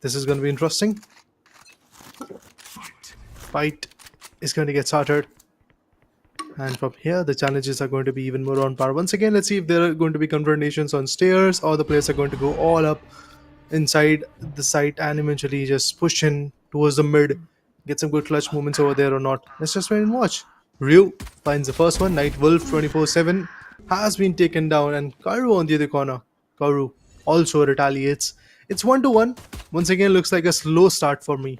This is going to be interesting. Fight is going to get started. And from here, the challenges are going to be even more on par. Once again, let's see if there are going to be confrontations on stairs, or the players are going to go all up inside the site and eventually just push in towards the mid, get some good clutch moments over there or not. Let's just wait and watch. Ryu finds the first one. Night Wolf 24/7 has been taken down, and Karu on the other corner. Karu also retaliates. It's 1-1. Once again, looks like a slow start for me.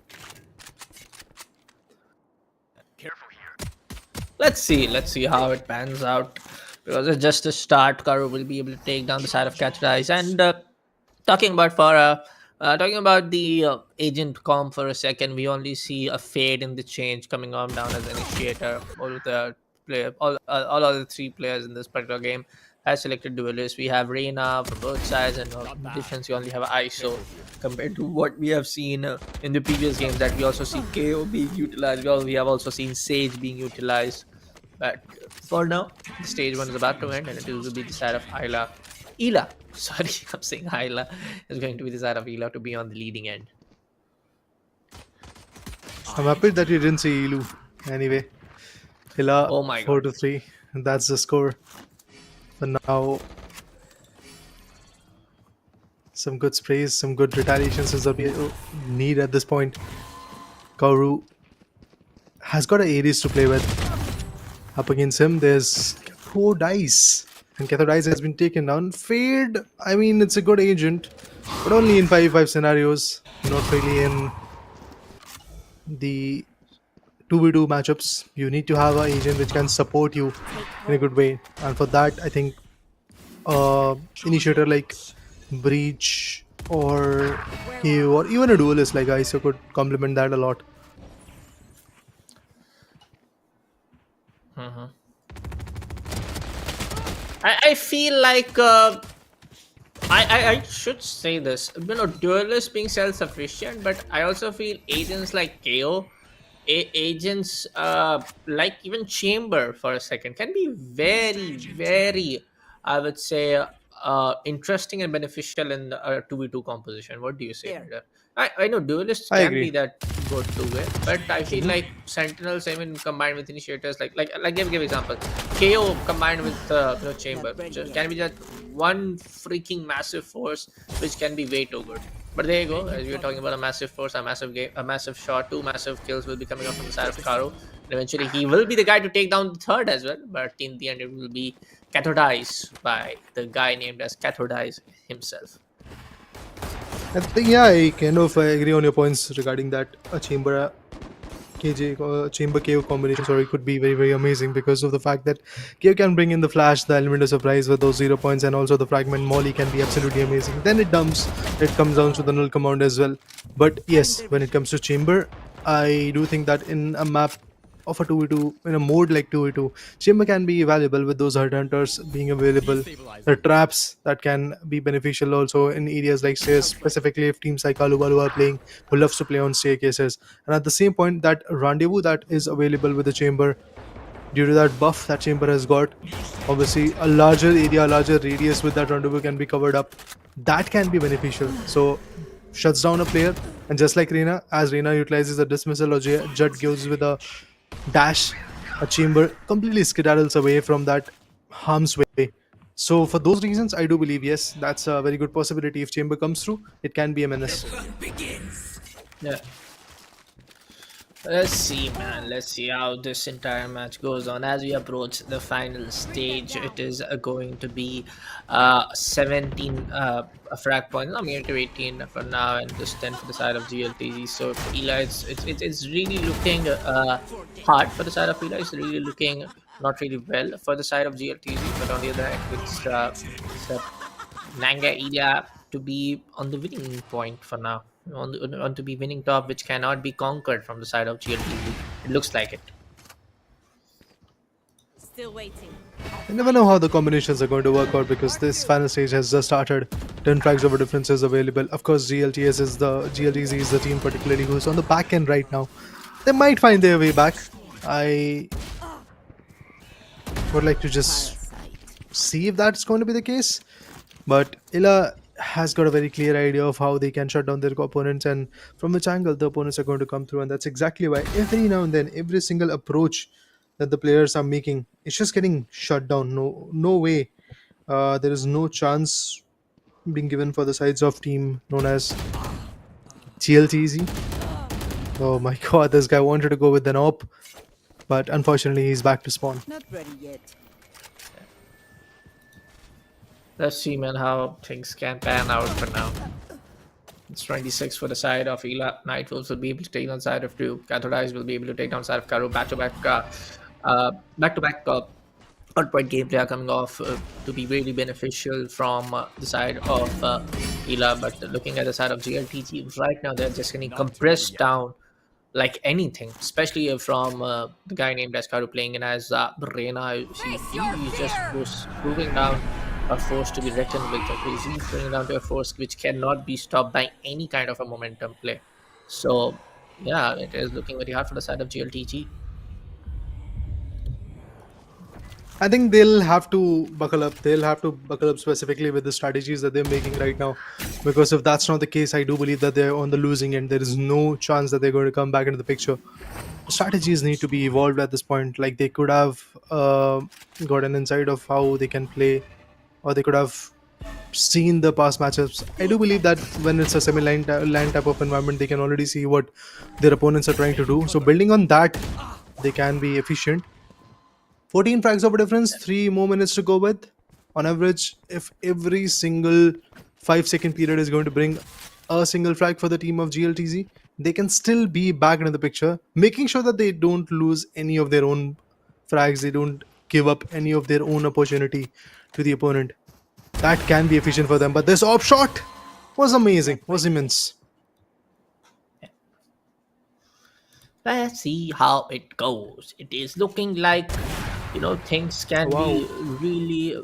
Let's see how it pans out, because it's just a start. Karu will be able to take down the side of Catch Eyes. And talking about the agent comp for a second, we only see a fade in the change coming on down as initiator. All of the all of the three players in this particular game has selected duelists. We have Reina from both sides, and on defense we only have ISO, compared to what we have seen in the previous games, that we also see KO being utilized. We have also seen Sage being utilized. But for now, the stage one is about to end, and it will be the side of Ela. Sorry, I'm saying Ela is going to be the side of Ela to be on the leading end. I'm happy that you didn't say Ilu. Anyway, Ela Oh my 4-3. And that's the score. For now, some good sprays, some good retaliations is what we need at this point. Kauru has got an Ares to play with. Up against him, there's Cathodice. And Cathodice has been taken down. Fade, I mean, it's a good agent, but only in 5v5 scenarios, not really in the 2v2 matchups. You need to have an agent which can support you in a good way. And for that, I think initiator like Breach or you, or even a duelist like ISO could complement that a lot. I feel like I should say this. Duelists being self-sufficient, but I also feel agents like KO, agents like even Chamber for a second can be very, very, I would say, interesting and beneficial in a 2v2 composition. What do you say? Rita? I know duelists I can agree. be that good to it, but I feel like Sentinels, even combined with initiators, give example, KO combined with Chamber, can be that one freaking massive force which can be way too good. But there you go. As we were talking about a massive force, a massive game, a massive shot, two massive kills will be coming up from the side of Karu. And eventually, he will be the guy to take down the third as well. But in the end, it will be Cathodice by the guy named as Cathodice himself. I think, yeah, I kind of agree on your points regarding that. A Chamber Chamber KO combination, sorry, could be very, very amazing because of the fact that KO can bring in the flash, the element of surprise with those 0 points, and also the fragment molly can be absolutely amazing. Then it comes down to the null command as well. But yes, when it comes to Chamber, I do think that in a map of a 2v2, in a mode like 2v2, Chamber can be valuable with those hurt hunters being available. The traps that can be beneficial also in areas like stairs, specifically if teams like Aalu Balu are playing, who loves to play on staircases. And at the same point, that rendezvous that is available with the Chamber, due to that buff that Chamber has got, obviously a larger area, a larger radius with that rendezvous can be covered up. That can be beneficial. So shuts down a player, and just like Reina, as Reina utilizes a dismissal or Judd goes with a dash, a Chamber completely skedaddles away from that harm's way. So for those reasons, I do believe yes, that's a very good possibility. If Chamber comes through, it can be a menace. Yeah. Let's see, man. Let's see how this entire match goes on as we approach the final stage. It is going to be 17 frag points. I'm going to 18 for now, and just 10 for the side of GLTG. So Eli, it's really looking hard for the side of Eli. It's really looking not really well for the side of GLTG. But on the other hand, it's Nanga Ilya to be on the winning point for now. On to be winning top, which cannot be conquered from the side of GLTV. It looks like it. Still waiting. I never know how the combinations are going to work out because this final stage has just started. 10 frags over differences available. Of course, GLTZ is the team particularly who's on the back end right now. They might find their way back. I would like to just see if that's going to be the case. But Ila has got a very clear idea of how they can shut down their opponents and from which angle the opponents are going to come through, and that's exactly why every now and then every single approach that the players are making, it's just getting shut down. No way. There is no chance being given for the sides of team known as GLTZ. Oh my god, this guy wanted to go with an op, but unfortunately he's back to spawn. Not ready yet. Let's see, man, how things can pan out for now. It's 26 for the side of Ela. Night Wolves will be able to take down side of 2. Cathodize will be able to take down side of Karu. Back-to-back on-point gameplay are coming off to be really beneficial from the side of Ela. But looking at the side of GLTG, right now they're just getting compressed down like anything, especially from the guy named Karu playing in as Rena. He just was moving down a force to be reckoned with. He's bringing down to a force which cannot be stopped by any kind of a momentum play. So, yeah, it is looking very hard for the side of GLTG. I think they'll have to buckle up. They'll have to buckle up specifically with the strategies that they're making right now. Because if that's not the case, I do believe that they're on the losing end. There is no chance that they're going to come back into the picture. Strategies need to be evolved at this point. Like they could have got an insight of how they can play, or they could have seen the past matchups. I do believe that when it's a semi-line type of environment, they can already see what their opponents are trying to do. So building on that, they can be efficient. 14 frags over difference, 3 more minutes to go with. On average, if every single 5-second period is going to bring a single frag for the team of GLTZ, they can still be back into the picture, making sure that they don't lose any of their own frags, they don't give up any of their own opportunity to the opponent. That can be efficient for them, but this op shot was amazing, was immense. Let's see how it goes. It is looking like, things can be really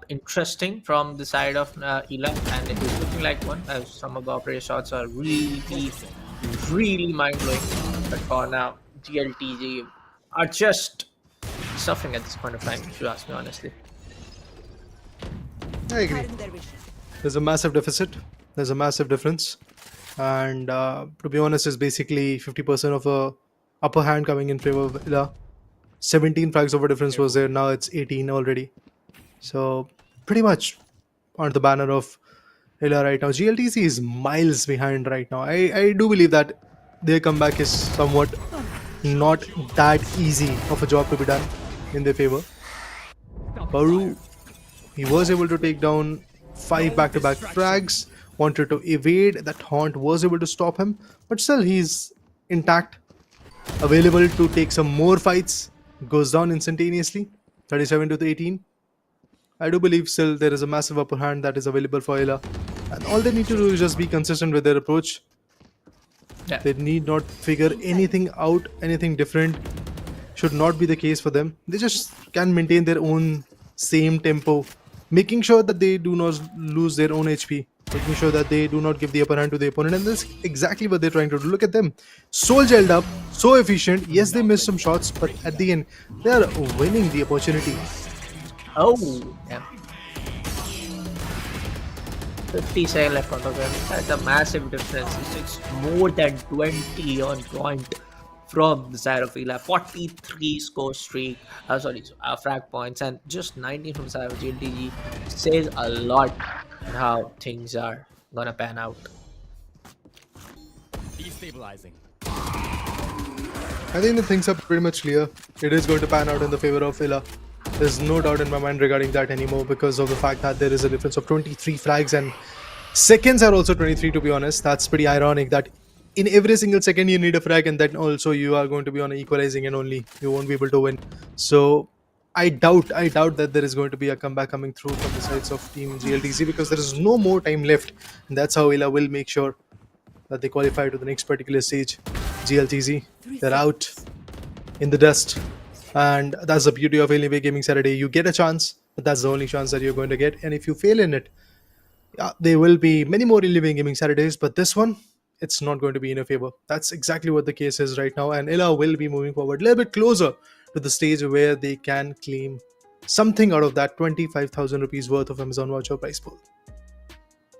interesting from the side of Ela, and it is looking like one, as some of the operator shots are really mind-blowing. But for now, GLTG are just suffering at this point of time, if you ask me honestly. I agree. There's a massive deficit. There's a massive difference. And to be honest, it's basically 50% of a upper hand coming in favor of Ela. 17 frags over difference was there. Now it's 18 already. So pretty much on the banner of Ela right now. GLTC is miles behind right now. I do believe that their comeback is somewhat not that easy of a job to be done in their favor. Balu, he was able to take down 5 back-to-back frags, wanted to evade, that haunt was able to stop him, but still he's intact, available to take some more fights, goes down instantaneously, 37 to 18. I do believe still there is a massive upper hand that is available for Ela, and all they need to do is just be consistent with their approach. Yeah. They need not figure anything out, anything different should not be the case for them. They just can maintain their own same tempo, making sure that they do not lose their own HP, making sure that they do not give the upper hand to the opponent, and that's exactly what they're trying to do. Look at them, so gelled up, so efficient. Yes, they missed some shots, but at the end, they are winning the opportunity. Oh, yeah. 50 seconds left on the gun. That's a massive difference. It's more than 20 on point from the side of ELA. 43 score streak, frag points, and just 19 from the side of GLTG says a lot on how things are gonna pan out. Destabilizing. I think the things are pretty much clear. It is going to pan out in the favor of Illa. There's no doubt in my mind regarding that anymore because of the fact that there is a difference of 23 frags and seconds are also 23, to be honest. That's pretty ironic that in every single second you need a frag, and then also you are going to be on equalizing and only you won't be able to win. So I doubt that there is going to be a comeback coming through from the sides of Team GLTC because there is no more time left, and that's how Illa will make sure that they qualify to the next particular stage. GLTC, they're out in the dust, and that's the beauty of Alienware Gaming Saturday. You get a chance, but that's the only chance that you're going to get, and if you fail in it, yeah, there will be many more Alienware Gaming Saturdays, but this one, it's not going to be in a favor. That's exactly what the case is right now, and Illa will be moving forward a little bit closer to the stage where they can claim something out of that 25,000 rupees worth of Amazon voucher prize pool.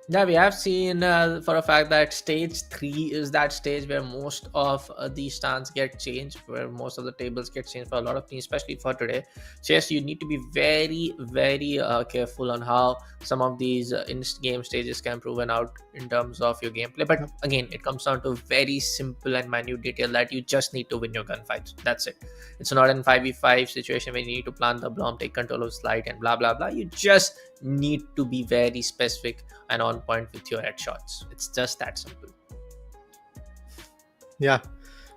Yeah, we have seen for a fact that stage 3 is that stage where most of the stands get changed, where most of the tables get changed for a lot of teams, especially for today. So yes, you need to be very, very careful on how some of these in-game stages can proven out in terms of your gameplay. But again, it comes down to very simple and minute detail that you just need to win your gunfights. That's it. It's not in 5v5 situation where you need to plant the bomb, take control of slide, and blah blah blah. You just need to be very specific and on point with your headshots. It's just that simple. Yeah.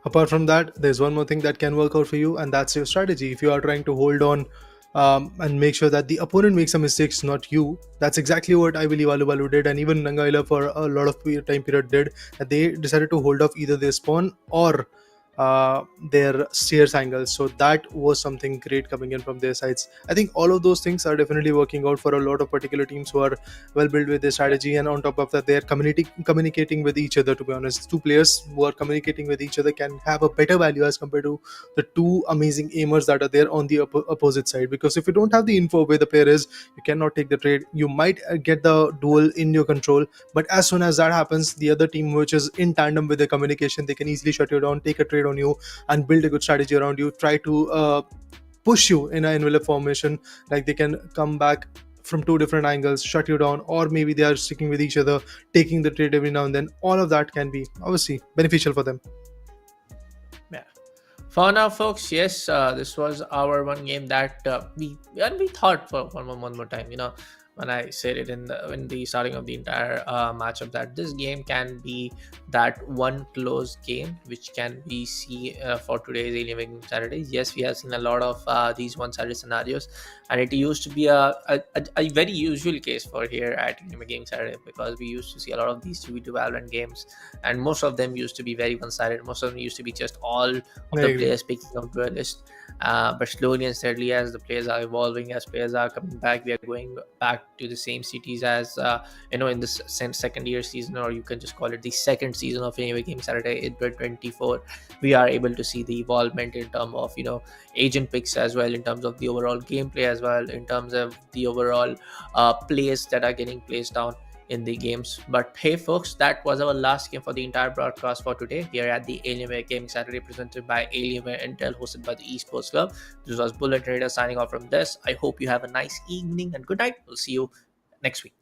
Apart from that, there's one more thing that can work out for you, and that's your strategy. If you are trying to hold on and make sure that the opponent makes some mistakes, not you, that's exactly what I believe Balu did, and even Nanga for a lot of time period did. That they decided to hold off either their spawn or their stairs angles. So that was something great coming in from their sides. I think all of those things are definitely working out for a lot of particular teams who are well built with their strategy, and on top of that, they're communicating with each other. To be honest, two players who are communicating with each other can have a better value as compared to the two amazing aimers that are there on the opposite side, because if you don't have the info where the player is, you cannot take the trade. You might get the duel in your control, but as soon as that happens, the other team, which is in tandem with their communication, they can easily shut you down, take a trade on you, and build a good strategy around you, try to push you in an envelope formation. Like they can come back from two different angles, shut you down, or maybe they are sticking with each other, taking the trade every now and then. All of that can be obviously beneficial for them. Yeah. For now, folks, yes, this was our one game that we thought for one more time, when I said it in the starting of the entire matchup, that this game can be that one close game which can be see for today's Alienware Saturday. Yes, we have seen a lot of these one-sided scenarios, and it used to be a very usual case for here at Alienware Gaming Saturday, because we used to see a lot of these 2v2 Valorant games, and most of them used to be very one-sided. Most of them used to be just all of the players picking up duelists. But slowly and steadily, as the players are evolving, as players are coming back, we are going back to the same cities as in this second year season, or you can just call it the second season of Alienware Gaming Saturday in 2024. We are able to see the evolvement in terms of agent picks as well, in terms of the overall gameplay as well, in terms of the overall plays that are getting placed down in the games. But hey folks, that was our last game for the entire broadcast for today here at the Alienware Gaming Saturday, presented by Alienware Intel, hosted by the Esports Club. This was Bullet Trader signing off from this. I hope you have a nice evening and good night. We'll see you next week.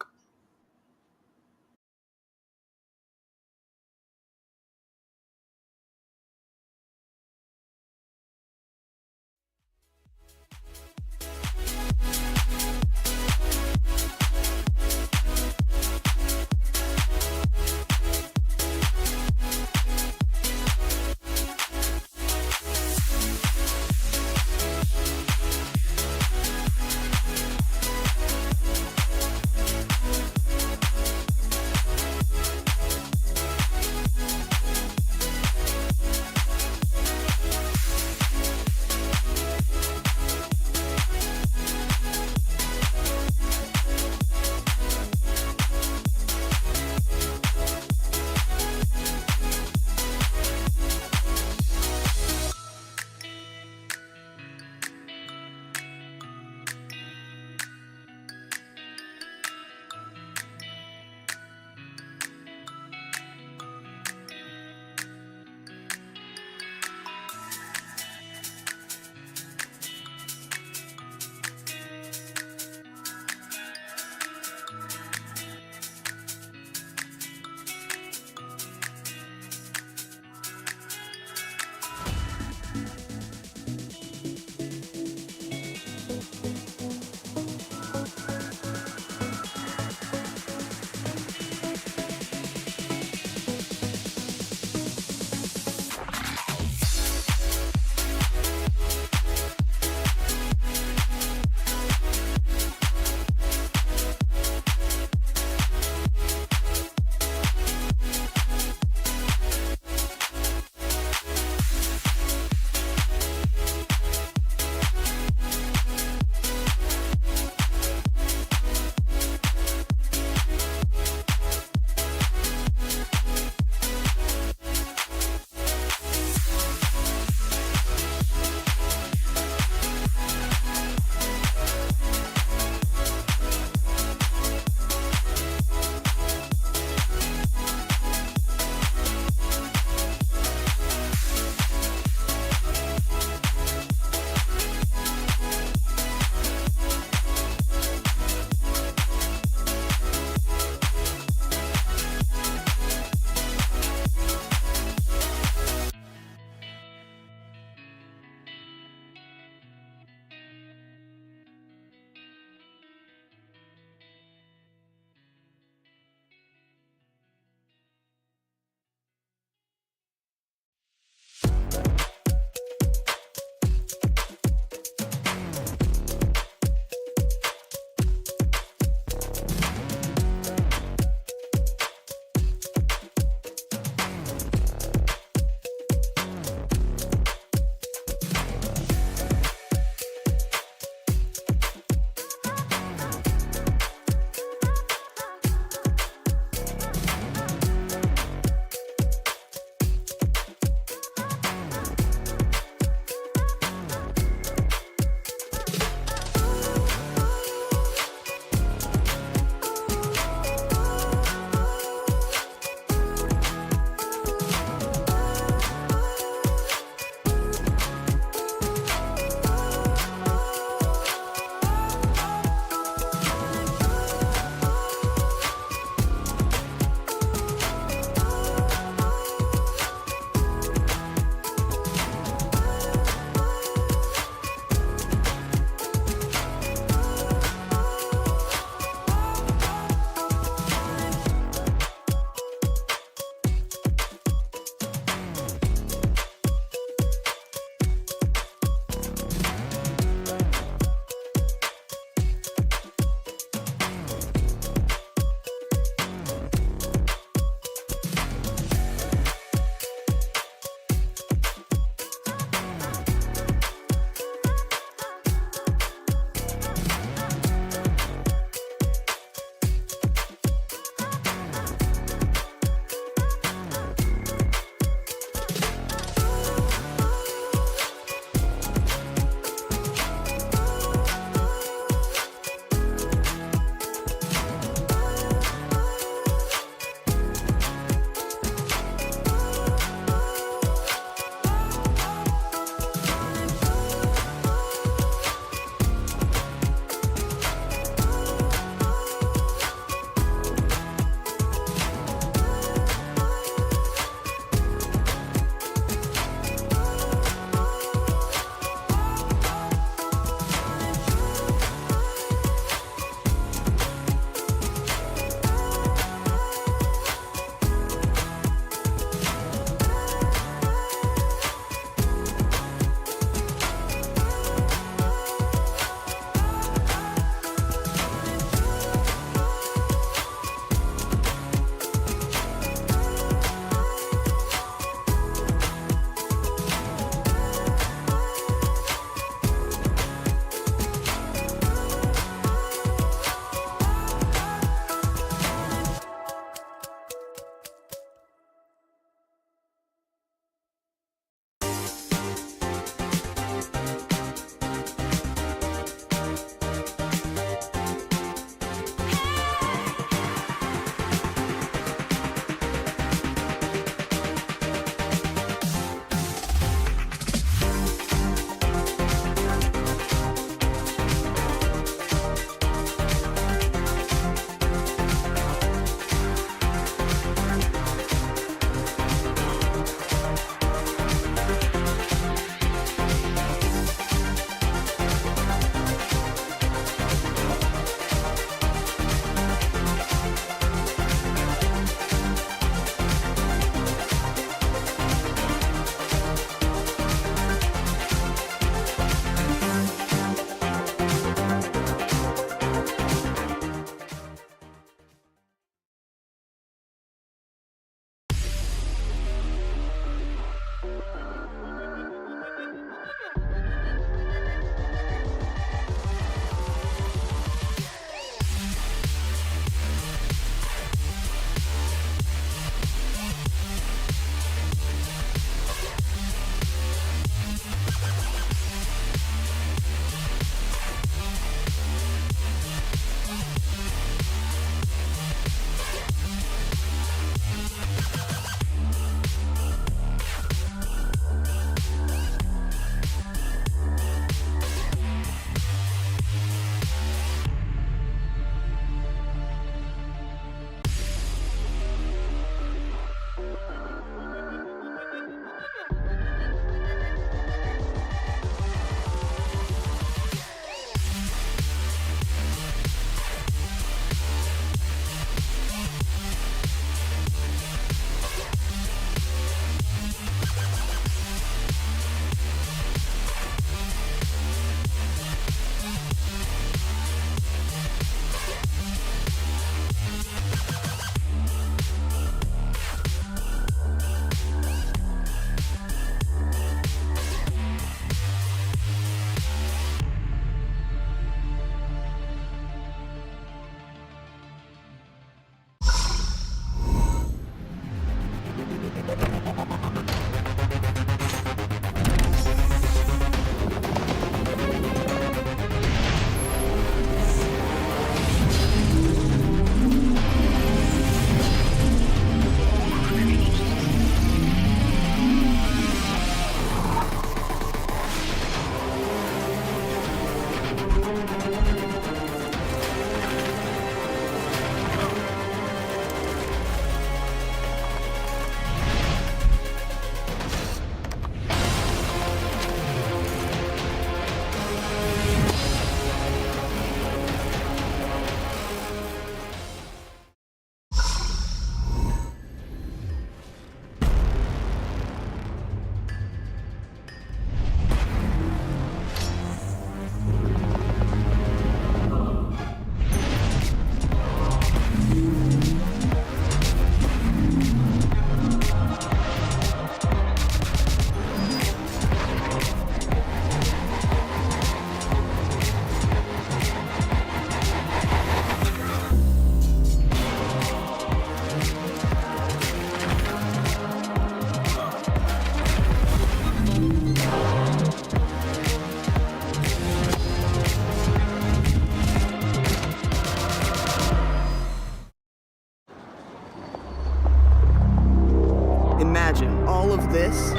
Imagine all of this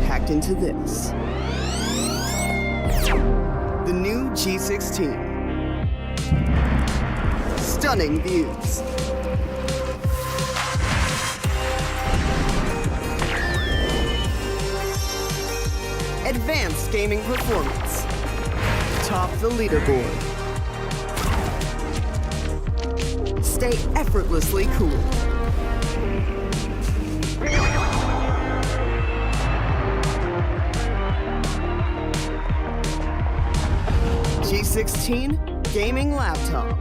packed into this. The new G16. Stunning views. Advanced gaming performance. Top the leaderboard. Stay effortlessly cool. G16 gaming laptop.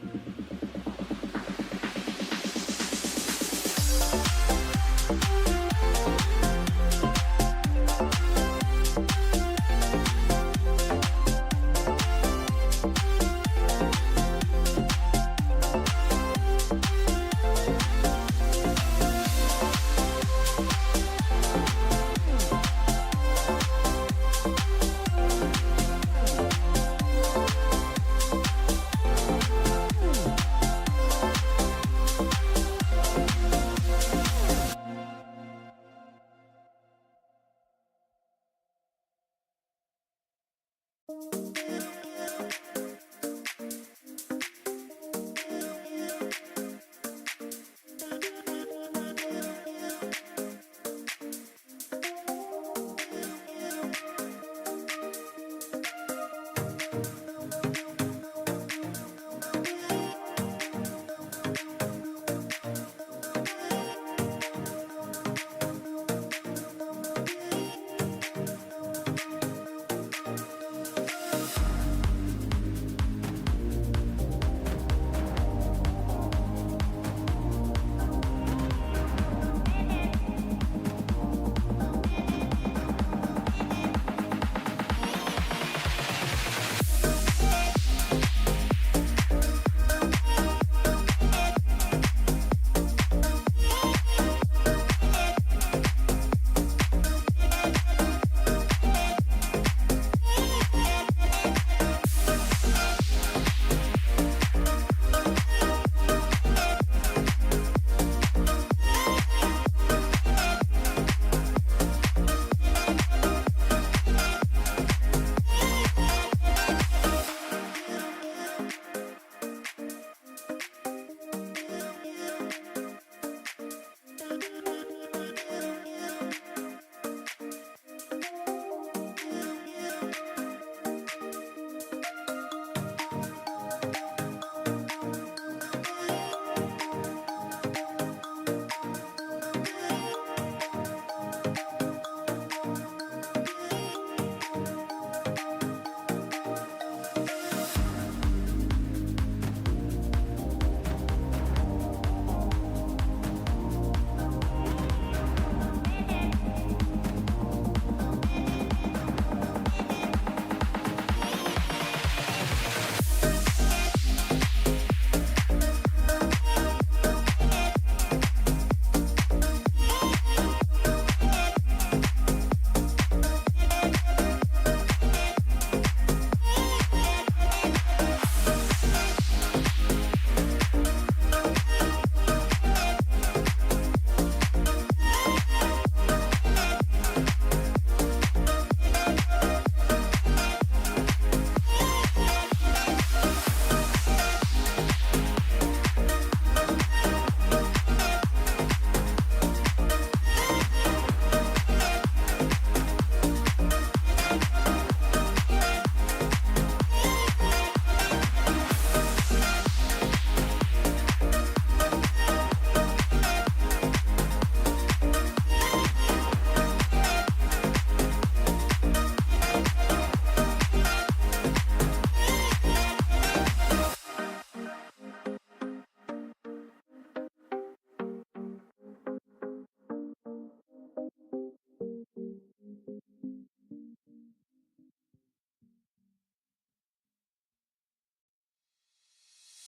you